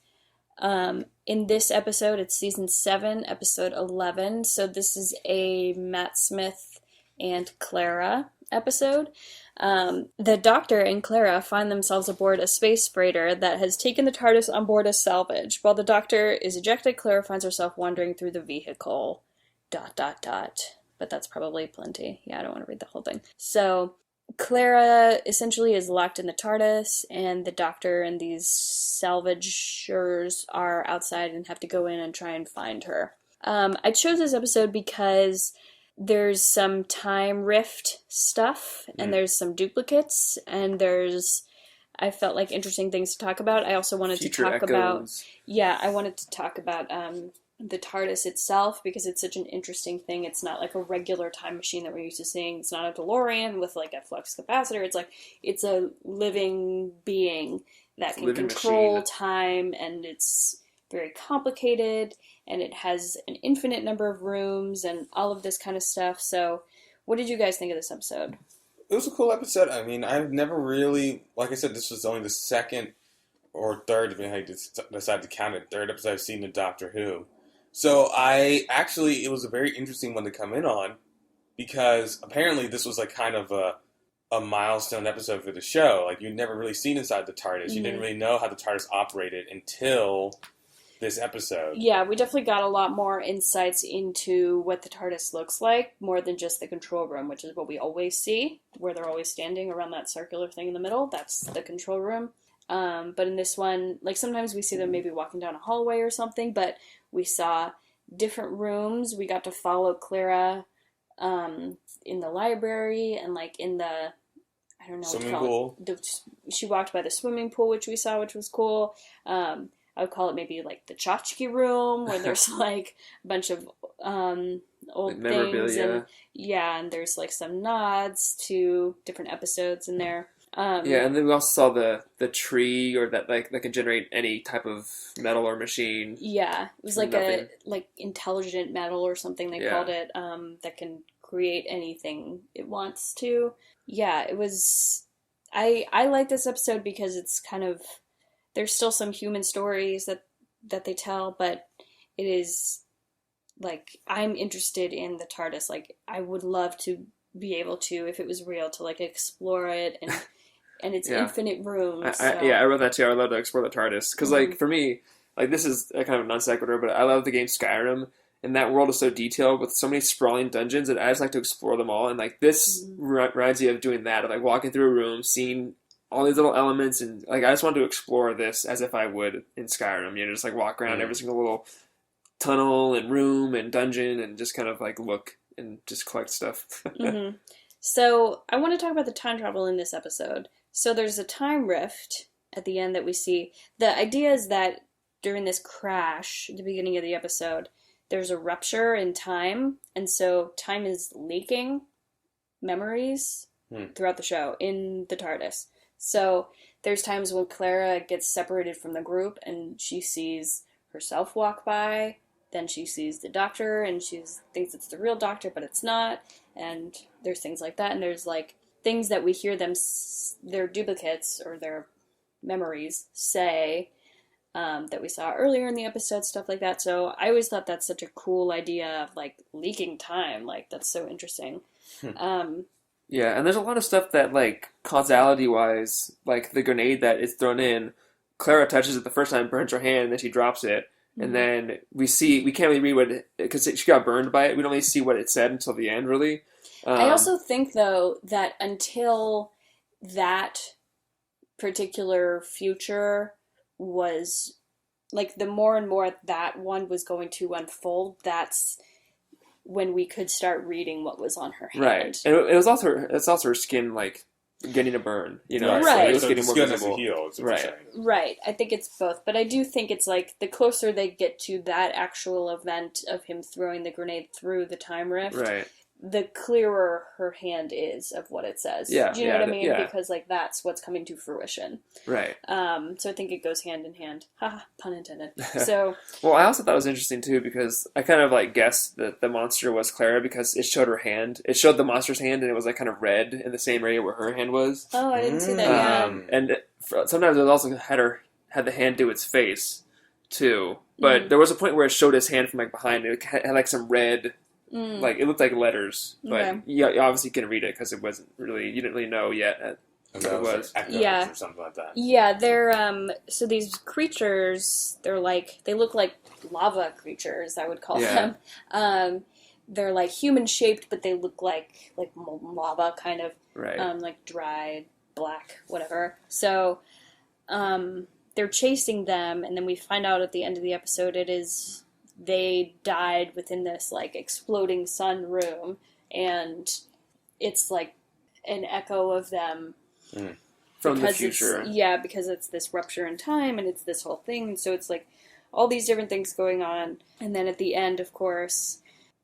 In this episode, it's season 7, episode 11. So this is a Matt Smith and Clara episode. The Doctor and Clara find themselves aboard a space freighter that has taken the TARDIS on board as salvage. While the Doctor is ejected, Clara finds herself wandering through the vehicle. ... But that's probably plenty. Yeah, I don't want to read the whole thing. So, Clara essentially is locked in the TARDIS, and the Doctor and these salvagers are outside and have to go in and try and find her. I chose this episode because there's some time rift stuff, and there's some duplicates, and there's I felt like interesting things to talk about. I also wanted Future to talk echoes. about, yeah, I wanted to talk about the TARDIS itself, because it's such an interesting thing. It's not like a regular time machine that we're used to seeing. It's not a DeLorean with like a flux capacitor. It's like, it's a living being that can Living control machine. time, and it's very complicated, and it has an infinite number of rooms and all of this kind of stuff. So what did you guys think of this episode? It was a cool episode. I mean, I've never really, like I said, this was only the second or third, depending on how you decide to count it, third episode I've seen of Doctor Who. So it was a very interesting one to come in on, because apparently this was like kind of a milestone episode for the show. Like, you'd never really seen inside the TARDIS. You didn't really know how the TARDIS operated until this episode. Yeah, we definitely got a lot more insights into what the TARDIS looks like, more than just the control room, which is what we always see, where they're always standing around that circular thing in the middle. That's the control room. But in this one, like, sometimes we see them maybe walking down a hallway or something, but we saw different rooms. We got to follow Clara in the library, and like in the, I don't know, swimming pool. She walked by the swimming pool, which we saw, which was cool. I would call it maybe like the tchotchke room, where there's like a bunch of old like things, and and there's like some nods to different episodes in there. Yeah, and then we also saw the tree, or that can generate any type of metal or machine. Yeah, it was like a intelligent metal or something they called it, that can create anything it wants to. Yeah, it was. I like this episode because it's kind of, there's still some human stories that they tell, but it is like, I'm interested in the TARDIS. Like, I would love to be able to, if it was real, to like explore it and its infinite rooms. I wrote that too. I would love to explore the TARDIS. Because, like, for me, like, this is a kind of non sequitur, but I love the game Skyrim, and that world is so detailed with so many sprawling dungeons, and I just like to explore them all. And, like, this reminds me of doing that, of, like, walking through a room, seeing all these little elements, and, like, I just want to explore this as if I would in Skyrim. You know, just, like, walk around every single little tunnel and room and dungeon, and just kind of, like, look and just collect stuff. So, I want to talk about the time travel in this episode. So there's a time rift at the end that we see. The idea is that during this crash at the beginning of the episode, there's a rupture in time, and so time is leaking memories throughout the show in the TARDIS. So there's times when Clara gets separated from the group, and she sees herself walk by, then she sees the Doctor, and she thinks it's the real Doctor, but it's not, and there's things like that, and there's like things that we hear them, their duplicates or their memories say, that we saw earlier in the episode, stuff like that. So I always thought that's such a cool idea of like leaking time. Like, that's so interesting. Yeah, and there's a lot of stuff that, like, causality-wise, like the grenade that is thrown in, Clara touches it the first time, burns her hand, and then she drops it. And then we can't really read what it, because she got burned by it. We don't really see what it said until the end, really. I also think, though, that until that particular future was, like, the more and more that one was going to unfold, that's when we could start reading what was on her hand. Right. And it's also her skin, like, getting a burn, you know? Right. So it was getting more skin visible. heal, Right. Right. I think it's both. But I do think it's, like, the closer they get to that actual event of him throwing the grenade through the time rift, Right. the clearer her hand is of what it says. Yeah, Do you know what I mean? yeah. Because, like, that's what's coming to fruition. Right. So I think it goes hand in hand. Haha, pun intended. So, well, I also thought it was interesting, too, because I kind of, like, guessed that the monster was Clara because it showed her hand. It showed the monster's hand, and it was, like, kind of red in the same area where her hand was. oh, I didn't see that yet. And sometimes it also had the hand do its face, too. But there was a point where it showed his hand from, like, behind. It had, like, some red... Like, it looked like letters, but you obviously couldn't read it because it wasn't really, you didn't really know yet what it was. Yeah. Or something like that. Yeah, they're, so these creatures, they look like lava creatures, I would call them. They're, like, human-shaped, but they look like molten lava, kind of. Right. Like, dried, black, whatever. So, they're chasing them, and then we find out at the end of the episode they died within this, like, exploding sun room, and it's, like, an echo of them from the because future. because it's this rupture in time and it's this whole thing. So it's like all these different things going on. And then at the end, of course,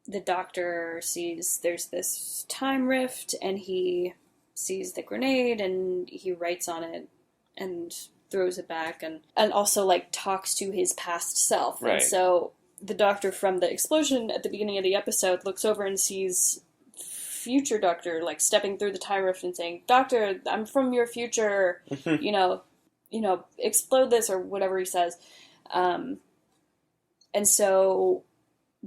the Doctor sees there's this time rift, and he sees the grenade, and he writes on it and throws it back, and also like talks to his past self. Right. And so the Doctor from the explosion at the beginning of the episode looks over and sees future Doctor like stepping through the time rift and saying, "Doctor, I'm from your future, you know, explode this," or whatever he says. And so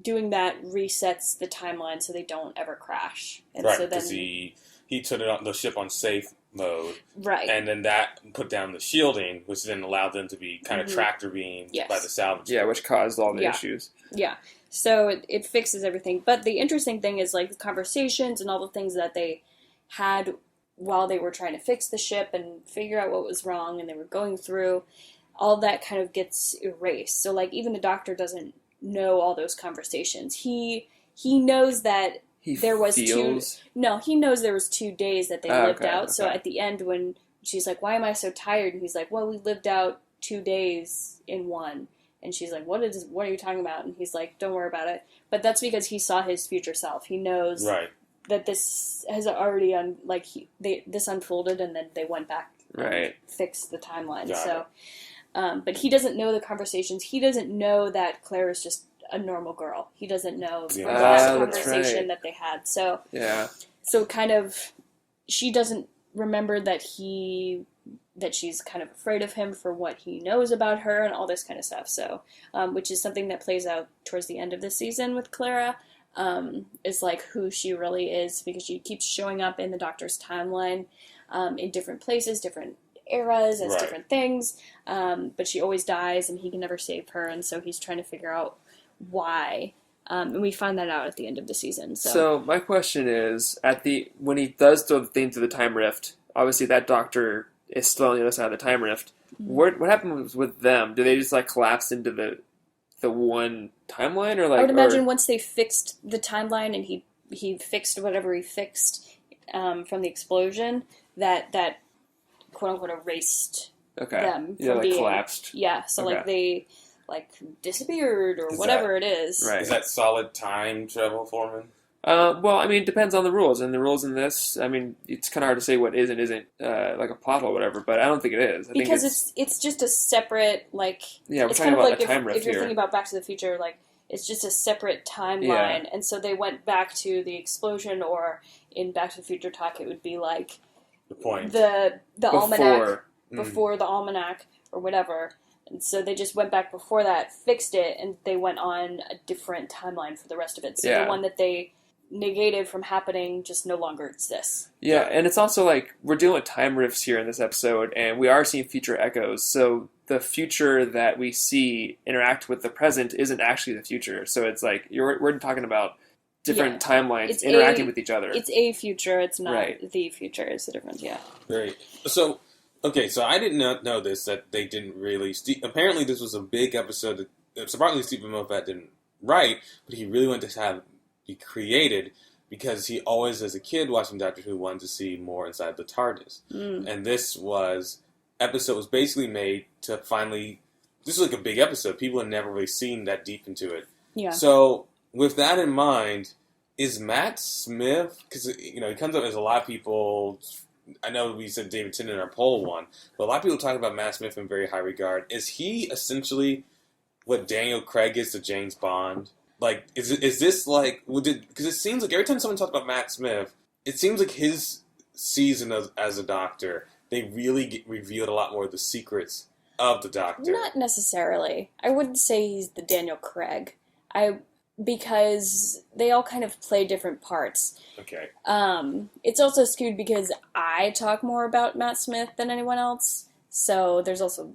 doing that resets the timeline so they don't ever crash. And right, so then because he took the ship on safe mode. Right. And then that put down the shielding, which then allowed them to be kind of tractor beamed by the salvage. Yeah, which caused all the issues. Yeah. So it fixes everything. But the interesting thing is like the conversations and all the things that they had while they were trying to fix the ship and figure out what was wrong and they were going through, all that kind of gets erased. So like even the Doctor doesn't know all those conversations. He knows that he knows there was 2 days that they lived out. Okay. So at the end when she's like, "Why am I so tired?" and he's like, "Well, we lived out 2 days in one." And she's like, "What are you talking about?" And he's like, "Don't worry about it." But that's because he saw his future self. He knows that this has already this unfolded, and then they went back and fixed the timeline. But he doesn't know the conversations. He doesn't know that Claire is just a normal girl. He doesn't know the conversation that they had. So kind of, she doesn't remember that she's kind of afraid of him for what he knows about her and all this kind of stuff. So, which is something that plays out towards the end of the season with Clara, is like who she really is, because she keeps showing up in the Doctor's timeline, in different places, different eras, as different things, but she always dies and he can never save her, and so he's trying to figure out why, and we find that out at the end of the season. So my question is, when he does throw the thing to the time rift, obviously that Doctor is still on the other side of the time rift. Mm-hmm. What happens with them? Do they just like collapse into the one timeline, or like? I would imagine once they fixed the timeline and he fixed whatever he fixed from the explosion, that quote unquote erased them from being collapsed. Yeah, so like they disappeared or whatever it is. Right. Is that solid time travel, Foreman? Well, I mean, it depends on the rules. And the rules in this, I mean, it's kind of hard to say what is and isn't like a plot hole or whatever, but I don't think it is. I think it's just a separate, like... Yeah, we're it's talking kind about of like a time rift if you're here. thinking about Back to the Future, like, it's just a separate timeline. And so they went back to the explosion, or in Back to the Future talk, it would be like... The point. The almanac. Before the almanac, or whatever. And so they just went back before that, fixed it, and they went on a different timeline for the rest of it. So the one that they negated from happening just no longer exists. Yeah, and it's also like we're dealing with time rifts here in this episode, and we are seeing future echoes. So the future that we see interact with the present isn't actually the future. So it's like we're talking about different timelines interacting with each other. It's a future. It's not the future. Is the difference? Yeah. Right. So. Okay, so I did not know this, that they didn't really... apparently this was a big episode that surprisingly Stephen Moffat didn't write, but he really wanted to be created because he always, as a kid watching Doctor Who, wanted to see more inside the Tardis. And this episode was basically made to finally... This is like a big episode. People had never really seen that deep into it. Yeah. So, with that in mind, is Matt Smith... Because, he comes up as a lot of people... I know we said David Tennant in our poll one, but a lot of people talk about Matt Smith in very high regard. Is he essentially what Daniel Craig is to James Bond? Like, is this like... Because it seems like every time someone talks about Matt Smith, it seems like his season as a Doctor, they really revealed a lot more of the secrets of the Doctor. Not necessarily. I wouldn't say he's the Daniel Craig. Because they all kind of play different parts. Okay. It's also skewed because I talk more about Matt Smith than anyone else, so there's also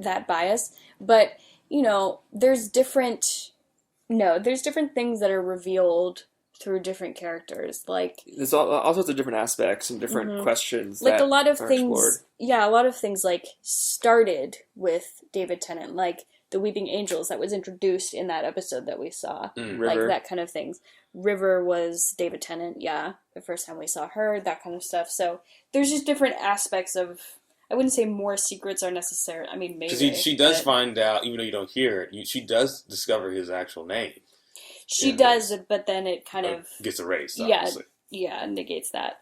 that bias. But, there's different things that are revealed through different characters. Like, there's all sorts of different aspects and different questions. Like that a lot of are things. explored. Yeah, a lot of things like started with David Tennant. Like the Weeping Angels that was introduced in that episode that we saw. River. Like that kind of things. River was David Tennant, yeah. The first time we saw her, that kind of stuff. So there's just different aspects of, I wouldn't say more secrets are necessary. I mean, maybe. Because she does find out, even though you don't hear it, she does discover his actual name. She does, but then it kind of gets erased, obviously. Yeah, negates that.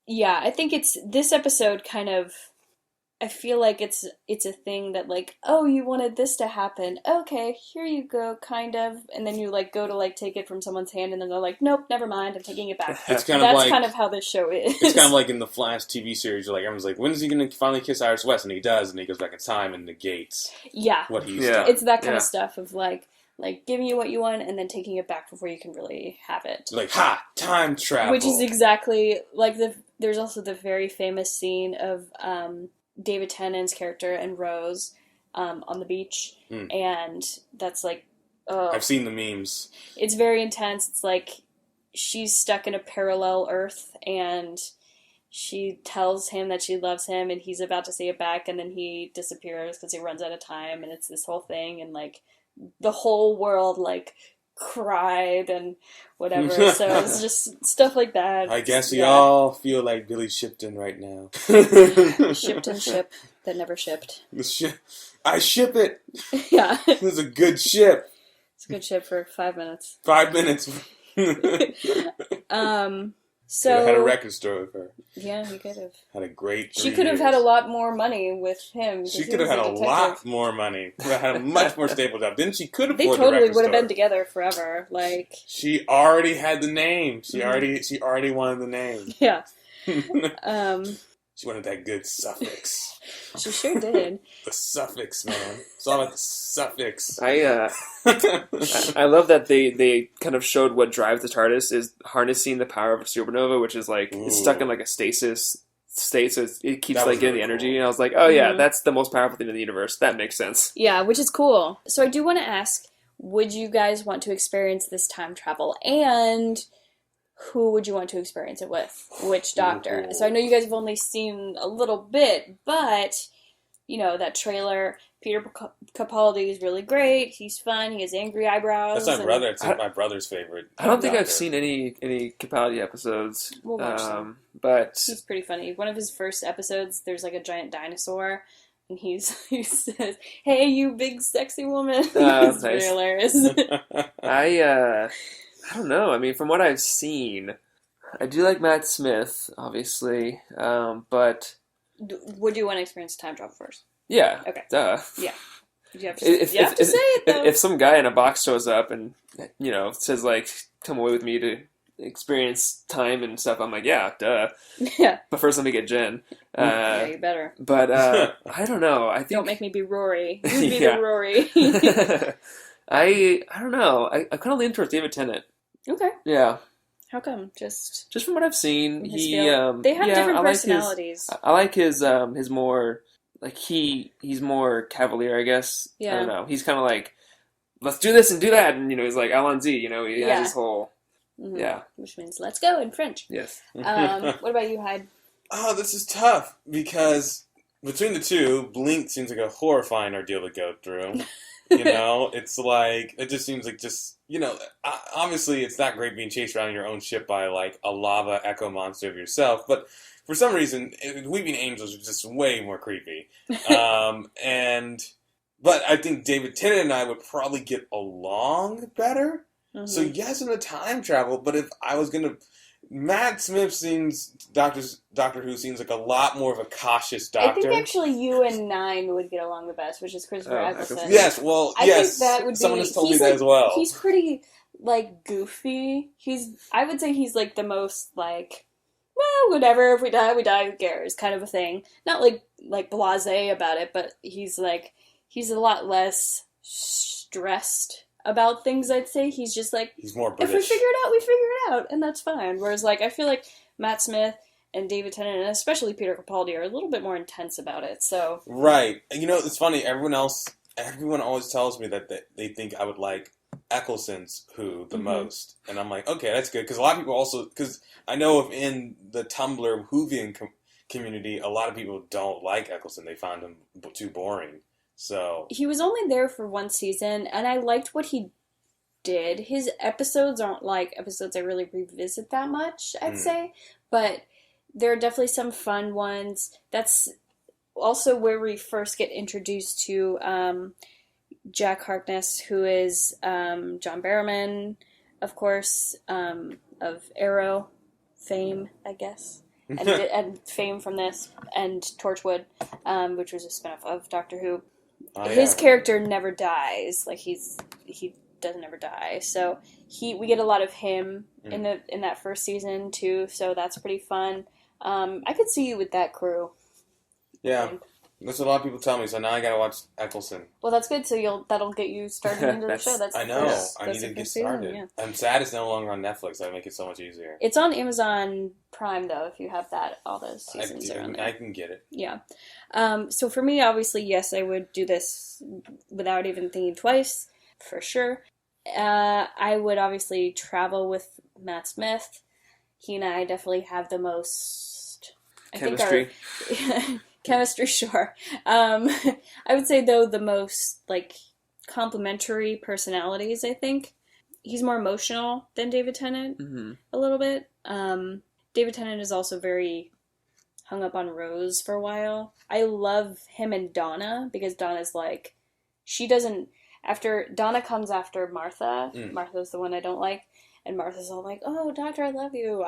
Yeah, I think this episode kind of, I feel like it's a thing that like, oh, you wanted this to happen. Okay, here you go, kind of. And then you like go to like take it from someone's hand and then they're like, nope, never mind, I'm taking it back. That's kind of how this show is. It's kind of like in the Flash TV series, like everyone's like, when is he going to finally kiss Iris West? And he does, and he goes back in time and negates what he's done. It's that kind of stuff of like giving you what you want and then taking it back before you can really have it. Like, time travel. Which is exactly like there's also the very famous scene of David Tennant's character and Rose on the beach, and that's like, I've seen the memes. It's very intense. It's like she's stuck in a parallel Earth, and she tells him that she loves him, and he's about to say it back, and then he disappears because he runs out of time, and it's this whole thing, and like the whole world like cried and whatever. So it's just stuff like that. I guess we all feel like Billy Shipton right now. Shipton ship that never shipped. I ship it. Yeah. It was a good ship. It's a good ship for 5 minutes. 5 minutes. So could have had a record store with her. Yeah, he could have. Had a great 3 She could have years. had a lot more money with him. She could have had a lot more money. Could have had a much more stable job. Then she could have. They totally would have been together forever. Like she already had the name. She already wanted the name. Yeah. She wanted that good suffix. She sure did. The suffix, man. It's all about the suffix. I love that they kind of showed what drives the TARDIS is harnessing the power of a supernova, which is like it's stuck in like a stasis state, so it keeps like getting the energy. Cool. And I was like, oh yeah, that's the most powerful thing in the universe. That makes sense. Yeah, which is cool. So I do want to ask, would you guys want to experience this time travel? And who would you want to experience it with? Which Doctor? So I know you guys have only seen a little bit, but, you know, that trailer, Peter Capaldi is really great. He's fun. He has angry eyebrows. That's my brother. It's my brother's favorite. I don't think I've seen any Capaldi episodes. We'll watch them. But he's pretty funny. One of his first episodes, there's like a giant dinosaur, and he says, "Hey, you big sexy woman." It's nice. Hilarious. I don't know. I mean, from what I've seen, I do like Matt Smith, obviously, but would you want to experience time travel first? Yeah. Okay. Duh. Yeah. You have to say it, though. If some guy in a box shows up and, you know, says, like, come away with me to experience time and stuff, I'm like, yeah, duh. Yeah. But first let me get Jen. Yeah, you better. But, I don't know. I think... Don't make me be Rory. You be the Rory. I don't know. I kind of lean towards David Tennant. Okay. Yeah. How come? Just from what I've seen, they have different personalities. I like his more like he's more cavalier, I guess. Yeah. I don't know. He's kind of like, let's do this and do that, and you know, he's like Alan-Z. You know, he has his whole which means let's go in French. Yes. What about you, Hyde? Oh, this is tough because between the two, Blink seems like a horrifying ordeal to go through. You know, it's like, it just seems like just, you know, obviously it's not great being chased around in your own ship by, like, a lava echo monster of yourself, but for some reason, Weeping Angels are just way more creepy. But I think David Tennant and I would probably get along better. Mm-hmm. So yes, in the time travel, but if I was going to... Matt Smith seems, Doctor Who seems like a lot more of a cautious doctor. I think actually you and Nine would get along the best, which is Christopher Eccleston. Yes, well, I think that would be... Someone has told me that as well. He's pretty, like, goofy. I would say he's, like, the most, like, well, whatever, if we die, who cares, kind of a thing. Not, like blasé about it, but he's a lot less stressed about things, I'd say. He's just like, he's more British. If we figure it out, we figure it out, and that's fine. Whereas, like, I feel like Matt Smith and David Tennant, and especially Peter Capaldi, are a little bit more intense about it, so... Right. You know, it's funny, everyone always tells me that they think I would like Eccleston's Who the most. And I'm like, okay, that's good, because a lot of people also... Because I know in the Tumblr Whovian community, a lot of people don't like Eccleston. They find him too boring. So He was only there for one season, and I liked what he did. His episodes aren't like episodes I really revisit that much, I'd say, but there are definitely some fun ones. That's also where we first get introduced to Jack Harkness, who is John Barrowman, of course, of Arrow fame, I guess, and fame from this, and Torchwood, which was a spinoff of Doctor Who. His character never dies. Like he doesn't ever die. So we get a lot of him in that first season too. So that's pretty fun. I could see you with that crew. Yeah, that's what a lot of people tell me. So now I gotta watch Eccleston. Well, that's good. So that'll get you started into the show. That's I know. First, I that's need to get season, started. yeah. I'm sad it's no longer on Netflix. That'll make it so much easier. It's on Amazon Prime though. If you have that, all those seasons are on there. I can get it. Yeah. So for me, obviously, yes, I would do this without even thinking twice, for sure. I would obviously travel with Matt Smith. He and I definitely have the most chemistry. Chemistry, sure. I would say though the most like complementary personalities. I think he's more emotional than David Tennant a little bit. David Tennant is also very hung up on Rose for a while. I love him and Donna because Donna's like Donna comes after Martha. Martha's the one I don't like. And Martha's all like, "Oh, doctor, I love you.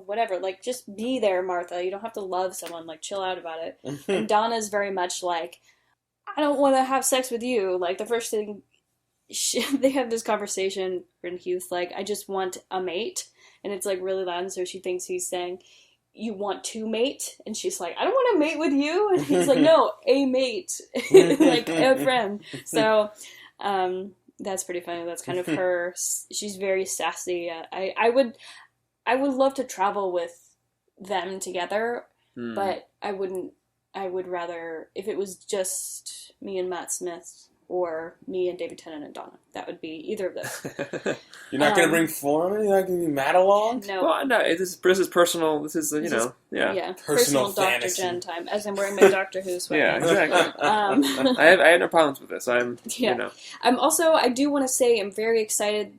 Whatever. Like, just be there, Martha. You don't have to love someone. Like, chill out about it." And Donna's very much like, "I don't want to have sex with you." Like, the first thing, they have this conversation, and he's like, "I just want a mate." And it's, like, really loud, and so she thinks he's saying, "You want to mate?" And she's like, "I don't want to mate with you." And he's like, "No, a mate." Like, a friend. So, that's pretty funny. That's kind of her. She's very sassy. I would love to travel with them together, but I wouldn't. I would rather if it was just me and Matt Smith or me and David Tennant and Donna. That would be either of those. You're not going to bring Foreman? You're not going to be Matt along? No. Well, no. This is personal. This is personal Dr. Jen time. As I'm wearing my Doctor Who sweater. Yeah, exactly. I had no problems with this. I do want to say I'm very excited.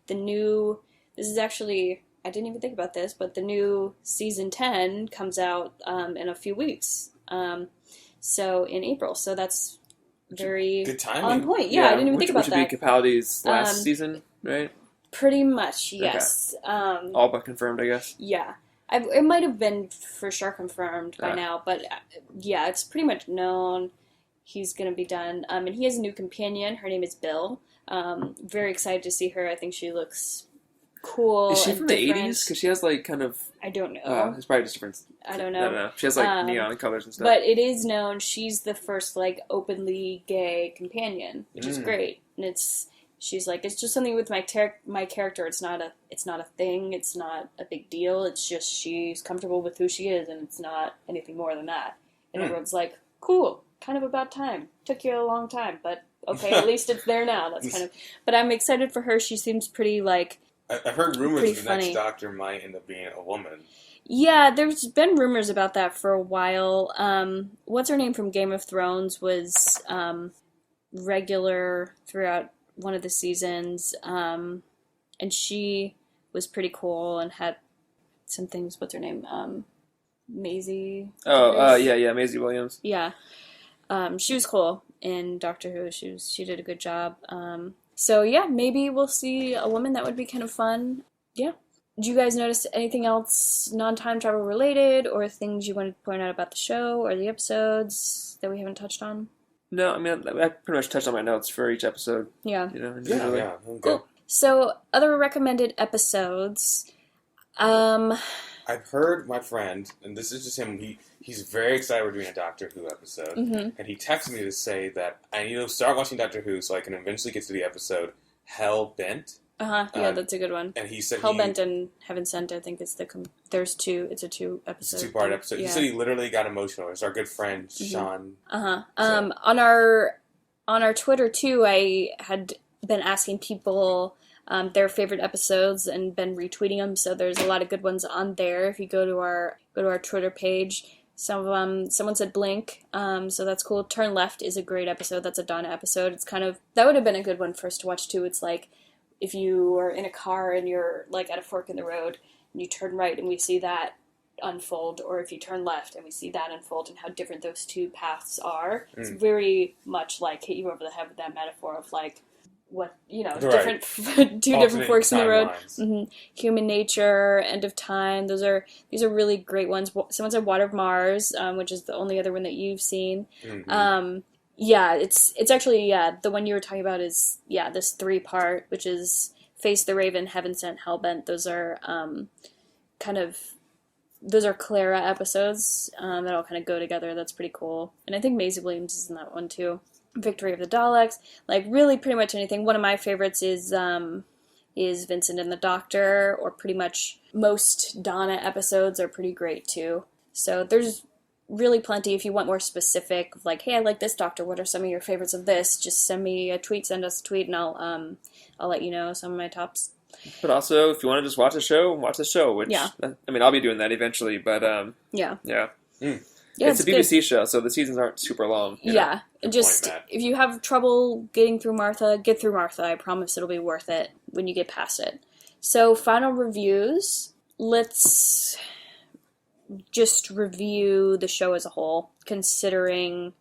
This is actually, I didn't even think about this, but the new season 10 comes out in a few weeks. So in April. So that's very good timing. On point. Yeah, I didn't even think about that. Which would be Capaldi's last season, right? Pretty much, yes. Okay. All but confirmed, I guess. Yeah. It might have been for sure confirmed by now, but yeah, it's pretty much known he's going to be done. And he has a new companion. Her name is Bill. Very excited to see her. I think she looks cool. Is she and from different. the 80s? Because she has like kind of... I don't know. It's probably just different. I don't know. She has like neon colors and stuff. But it is known she's the first like openly gay companion, which is great. And she's like, it's just something with my character. It's not a thing. It's not a big deal. It's just she's comfortable with who she is, and it's not anything more than that. And everyone's like, cool. Kind of about time. Took you a long time, but okay, at least it's there now. That's kind of. But I'm excited for her. She seems pretty like. I've heard rumors pretty the funny. next Doctor might end up being a woman. Yeah, there's been rumors about that for a while. What's her name from Game of Thrones was regular throughout one of the seasons, and she was pretty cool and had some things. What's her name? Maisie. Maisie Williams. Yeah, she was cool in Doctor Who. She did a good job. So yeah, maybe we'll see a woman. That would be kind of fun. Yeah. Did you guys notice anything else non-time travel related or things you wanted to point out about the show or the episodes that we haven't touched on? No, I mean, I pretty much touched on my notes for each episode. Yeah. Yeah. Cool. So, other recommended episodes. I've heard my friend, and this is just him, he's very excited we're doing a Doctor Who episode, and he texted me to say that I need to start watching Doctor Who so I can eventually get to the episode Hell Bent. Yeah, that's a good one. And he said Hellbent and Heaven Sent, I think it's there's two. It's a 2 episode. It's a 2-part episode. Yeah. He said he literally got emotional. It's our good friend Sean. On our Twitter too, I had been asking people their favorite episodes and been retweeting them. So there's a lot of good ones on there. If you go to our Twitter page, Some of them, someone said Blink, so that's cool. Turn Left is a great episode. That's a Donna episode. It's kind of, that would have been a good one for us to watch too. It's like if you are in a car and you're like at a fork in the road and you turn right and we see that unfold, or if you turn left and we see that unfold, and how different those two paths are. It's very much like hit you over the head with that metaphor of like, what, you know, Right. different two different forks in the road. Human Nature, End of Time. These are really great ones. Someone said Water of Mars, which is the only other one that you've seen. Yeah, it's actually, the one you were talking about is, this 3-part, which is Face the Raven, Heaven Sent, Hellbent. Those are those are Clara episodes that all kind of go together. That's pretty cool. And I think Maisie Williams is in that one too. Victory of the Daleks. Like, really pretty much anything. One of my favorites is Vincent and the Doctor, or pretty much most Donna episodes are pretty great too. So there's really plenty. If you want more specific, like, hey, I like this Doctor, what are some of your favorites of this? Just send me a tweet, send us a tweet, and I'll let you know some of my tops. But also, if you want to just watch the show, which, I mean, I'll be doing that eventually, but, yeah. It's a BBC show, so the seasons aren't super long. You know? Just, if you have trouble getting through Martha, get through Martha. I promise it'll be worth it when you get past it. So, final reviews. Let's just review the show as a whole, considering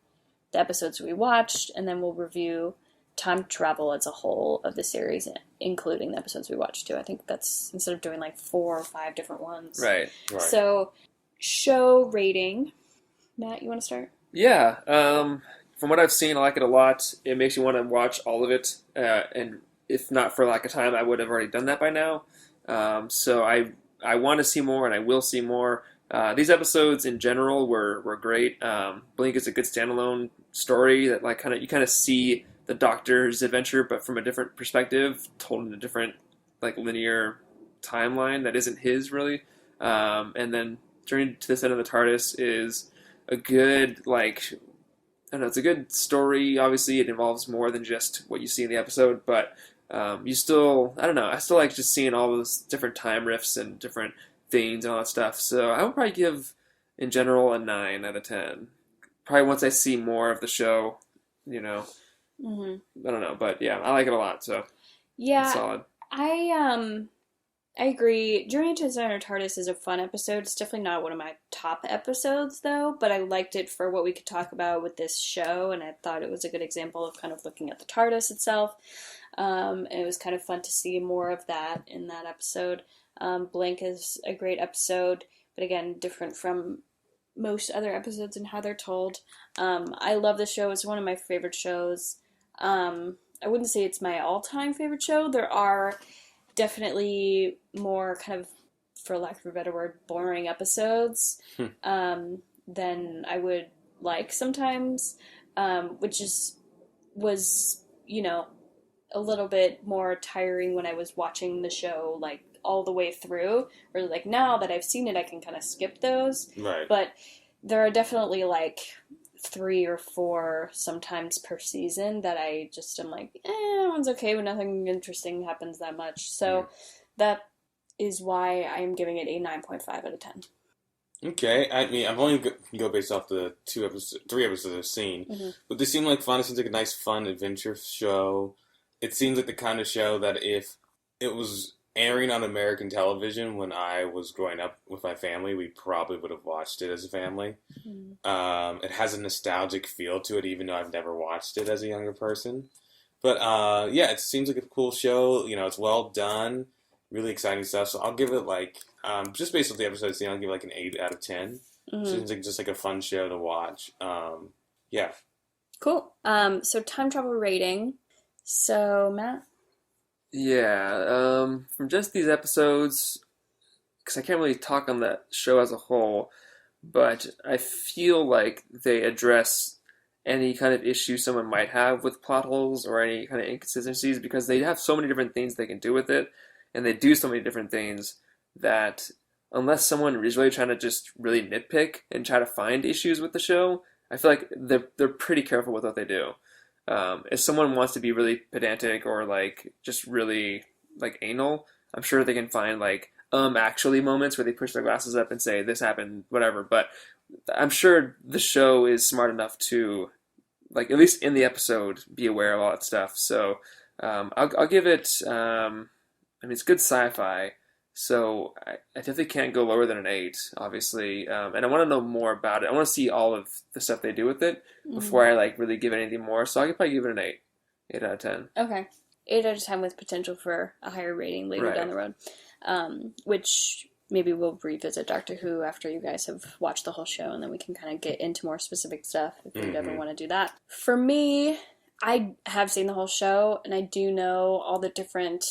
the episodes we watched, and then we'll review time travel as a whole of the series, including the episodes we watched too. I think that's, instead of doing like 4 or 5 different ones. Right. So, show rating. Matt, you want to start? Yeah. From what I've seen, I like it a lot. It makes you want to watch all of it. And if not for lack of time, I would have already done that by now. So I want to see more, and I will see more. These episodes in general were great. Blink is a good standalone story that like you kind of see the Doctor's adventure, but from a different perspective, told in a different like linear timeline that isn't his really. And then Journey to the Center of the Tardis is a good, like, I don't know, it's a good story. Obviously, it involves more than just what you see in the episode, but you still, I don't know, I still like just seeing all those different time riffs and different themes and all that stuff. So I would probably give, in general, a 9 out of 10. Probably once I see more of the show, you know. I don't know, but yeah, I like it a lot, so it's solid. I agree. Journey to the Center of TARDIS is a fun episode. It's definitely not one of my top episodes, though, but I liked it for what we could talk about with this show, and I thought it was a good example of kind of looking at the TARDIS itself. And it was kind of fun to see more of that in that episode. Blink is a great episode, but again, different from most other episodes in how they're told. I love the show. It's one of my favorite shows. I wouldn't say it's my all-time favorite show. There are definitely more kind of, for lack of a better word, boring episodes than I would like sometimes, which was, you know, a little bit more tiring when I was watching the show, like, all the way through, or like now that I've seen it, I can kind of skip those. Right. But there are definitely like 3 or 4 sometimes per season that I just am like, that one's okay, but nothing interesting happens that much. So that is why I am giving it a 9.5 out of 10. Okay, I mean, I'm only go based off the 3 episodes I've seen, but they seem like fun. It seems like a nice, fun adventure show. It seems like the kind of show that if it was airing on American television when I was growing up with my family, we probably would have watched it as a family. It has a nostalgic feel to it, even though I've never watched it as a younger person. But yeah, it seems like a cool show. You know, it's well done, really exciting stuff. So I'll give it like, just based on the episodes, I'll give it like an 8 out of 10. Seems like just like a fun show to watch. Yeah. Cool. So time travel rating. So Matt. Yeah, from just these episodes, because I can't really talk on that show as a whole, but I feel like they address any kind of issue someone might have with plot holes or any kind of inconsistencies, because they have so many different things they can do with it, and they do so many different things that unless someone is really trying to just really nitpick and try to find issues with the show, I feel like they're pretty careful with what they do. If someone wants to be really pedantic or like just really like anal, I'm sure they can find like actually moments where they push their glasses up and say this happened, whatever. But I'm sure the show is smart enough to, like, at least in the episode, be aware of all that stuff. So I'll give it. I mean, it's good sci-fi, so I definitely can't go lower than an 8, obviously. And I want to know more about it. I want to see all of the stuff they do with it before I like really give it anything more. So I could probably give it an 8 out of 10. Okay. 8 out of 10 with potential for a higher rating later down the road. Which maybe we'll revisit Doctor Who after you guys have watched the whole show, and then we can kind of get into more specific stuff if you'd ever want to do that. For me, I have seen the whole show, and I do know all the different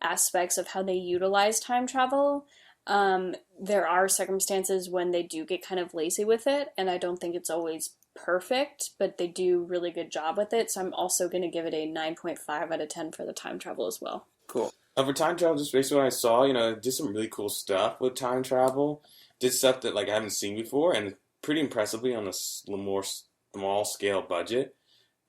aspects of how they utilize time travel. There are circumstances when they do get kind of lazy with it, and I don't think it's always perfect, but they do really good job with it. So I'm also going to give it a 9.5 out of 10 for the time travel as well. Cool. For time travel, just based on what I saw, did some really cool stuff with time travel. Did stuff that like I haven't seen before, and pretty impressively on a more small scale budget.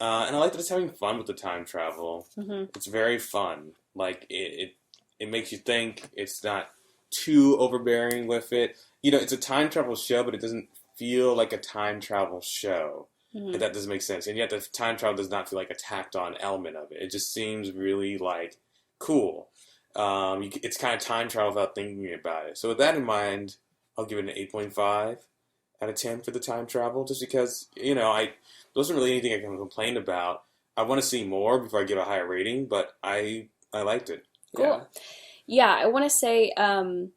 And I like that it's having fun with the time travel. Mm-hmm. It's very fun. Like it makes you think. It's not too overbearing with it. It's a time travel show, but it doesn't feel like a time travel show. If that doesn't make sense. And yet the time travel does not feel like a tacked on element of it. It just seems really like cool. It's kind of time travel without thinking about it. So with that in mind, I'll give it an 8.5 out of 10 for the time travel, just because, there wasn't really anything I can complain about. I want to see more before I give a higher rating, but I liked it. Cool. Yeah, I want to say on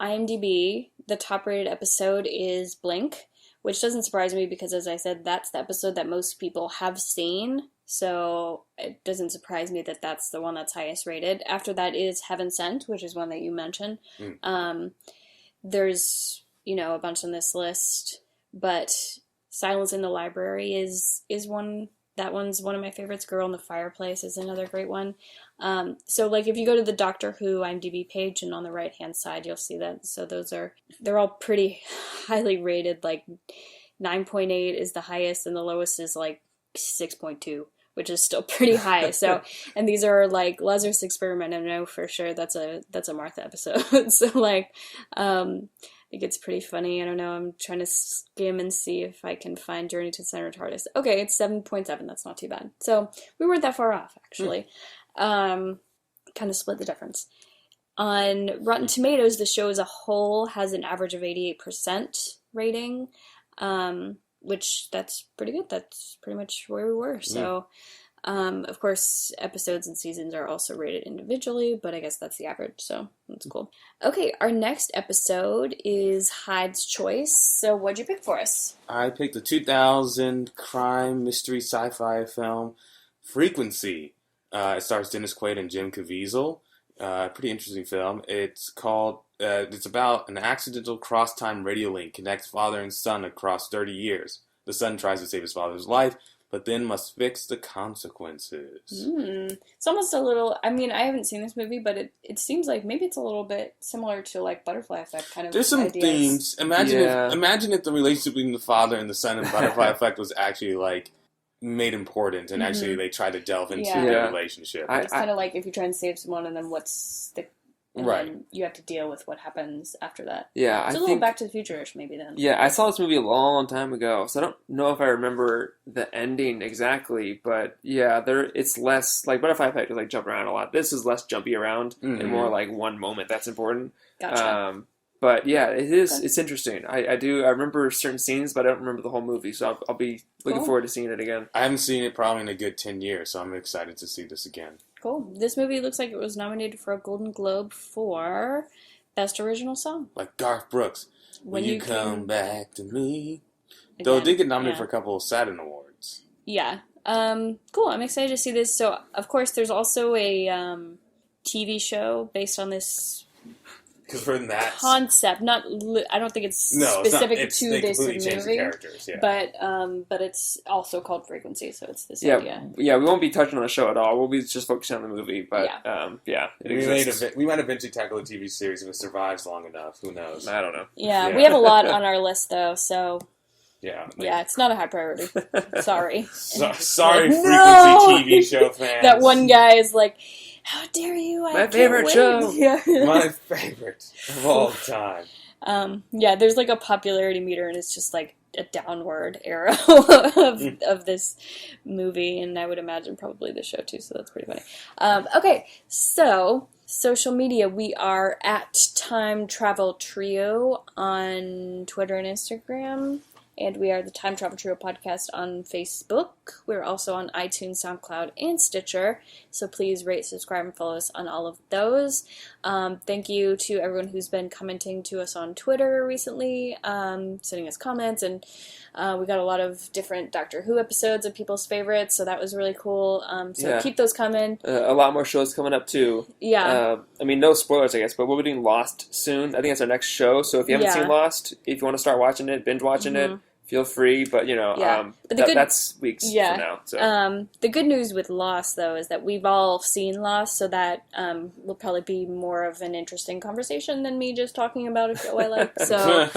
IMDb, the top rated episode is Blink, which doesn't surprise me because, as I said, that's the episode that most people have seen. So it doesn't surprise me that that's the one that's highest rated. After that is Heaven Sent, which is one that you mentioned. There's, a bunch on this list, but Silence in the Library is one. That one's one of my favorites. Girl in the Fireplace is another great one. So like if you go to the Doctor Who IMDb page and on the right hand side, you'll see that. So they're all pretty highly rated. Like 9.8 is the highest and the lowest is like 6.2, which is still pretty high. So, and these are like Lazarus Experiment. I know for sure that's a Martha episode. So like, I think it's pretty funny. I don't know. I'm trying to skim and see if I can find Journey to the Center of Tardis. Okay, it's 7.7. That's not too bad. So we weren't that far off, actually. Kind of split the difference. On Rotten Tomatoes, the show as a whole has an average of 88% rating, which that's pretty good. That's pretty much where we were. So, of course, episodes and seasons are also rated individually, but I guess that's the average, so that's cool. Okay, our next episode is Hyde's Choice. So what'd you pick for us? I picked the 2000 crime mystery sci-fi film Frequency. It stars Dennis Quaid and Jim Caviezel. Pretty interesting film. It's about an accidental cross-time radio link connects father and son across 30 years. The son tries to save his father's life, but then must fix the consequences. It's almost a little, I mean, I haven't seen this movie, but it seems like maybe it's a little bit similar to like Butterfly Effect kind of. There's some ideas. themes. Imagine if the relationship between the father and the son in Butterfly Effect was actually like made important, and actually they tried to delve into their relationship. It's kind of like if you try and save someone, and then then you have to deal with what happens after that. Yeah, it's a little Back to the Future-ish maybe then. Yeah, I saw this movie a long time ago, so I don't know if I remember the ending exactly, but yeah, it's less like Butterfly Effect is like jump around a lot. This is less jumpy around and more like one moment that's important. Gotcha. But yeah, it is. Okay. It's interesting. I remember certain scenes, but I don't remember the whole movie, so I'll be looking forward to seeing it again. I haven't seen it probably in a good 10 years, so I'm excited to see this again. Cool. This movie looks like it was nominated for a Golden Globe for Best Original Song. Like Garth Brooks. When you come back to me. Again, though it did get nominated for a couple of Saturn Awards. Yeah. Cool. I'm excited to see this. So, of course, there's also a TV show based on this concept. I don't think it's specific to this movie, but it's also called Frequency, so it's this idea. Yeah, we won't be touching on the show at all. We'll be just focusing on the movie, but we might eventually tackle a TV series if it survives long enough. Who knows? I don't know. Yeah, we have a lot on our list though, so yeah, it's not a high priority. Sorry, sorry, Frequency TV show fans. That one guy is like, how dare you? My favorite show. Yeah. My favorite of all time. Yeah, there's like a popularity meter, and it's just like a downward arrow of this movie, and I would imagine probably the show too, so that's pretty funny. Okay, so social media, we are at Time Travel Trio on Twitter and Instagram, and we are the Time Travel Trio podcast on Facebook. We're also on iTunes, SoundCloud, and Stitcher, so please rate, subscribe, and follow us on all of those. Thank you to everyone who's been commenting to us on Twitter recently, sending us comments, and we got a lot of different Doctor Who episodes of people's favorites, so that was really cool. So keep those coming. A lot more shows coming up, too. Yeah. I mean, no spoilers, I guess, but we'll be doing Lost soon. I think that's our next show, so if you haven't seen Lost, if you want to start watching it, binge watching it, feel free, but that's weeks from now. So. The good news with Lost, though, is that we've all seen Lost, so that will probably be more of an interesting conversation than me just talking about a show I like. So,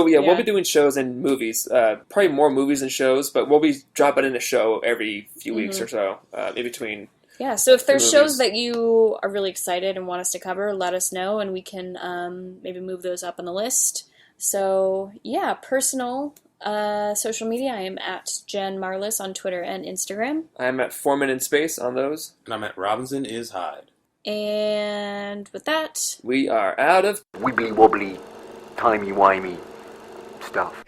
we'll be doing shows and movies. Probably more movies than shows, but we'll be dropping in a show every few weeks or so, in between. Yeah, so if there's shows that you are really excited and want us to cover, let us know, and we can maybe move those up on the list. So, yeah, personal social media, I am at Jen Marlis on Twitter and Instagram. I'm at Foreman in Space on those. And I'm at Robinson is Hyde. And with that, we are out of wibbly wobbly, timey wimey stuff.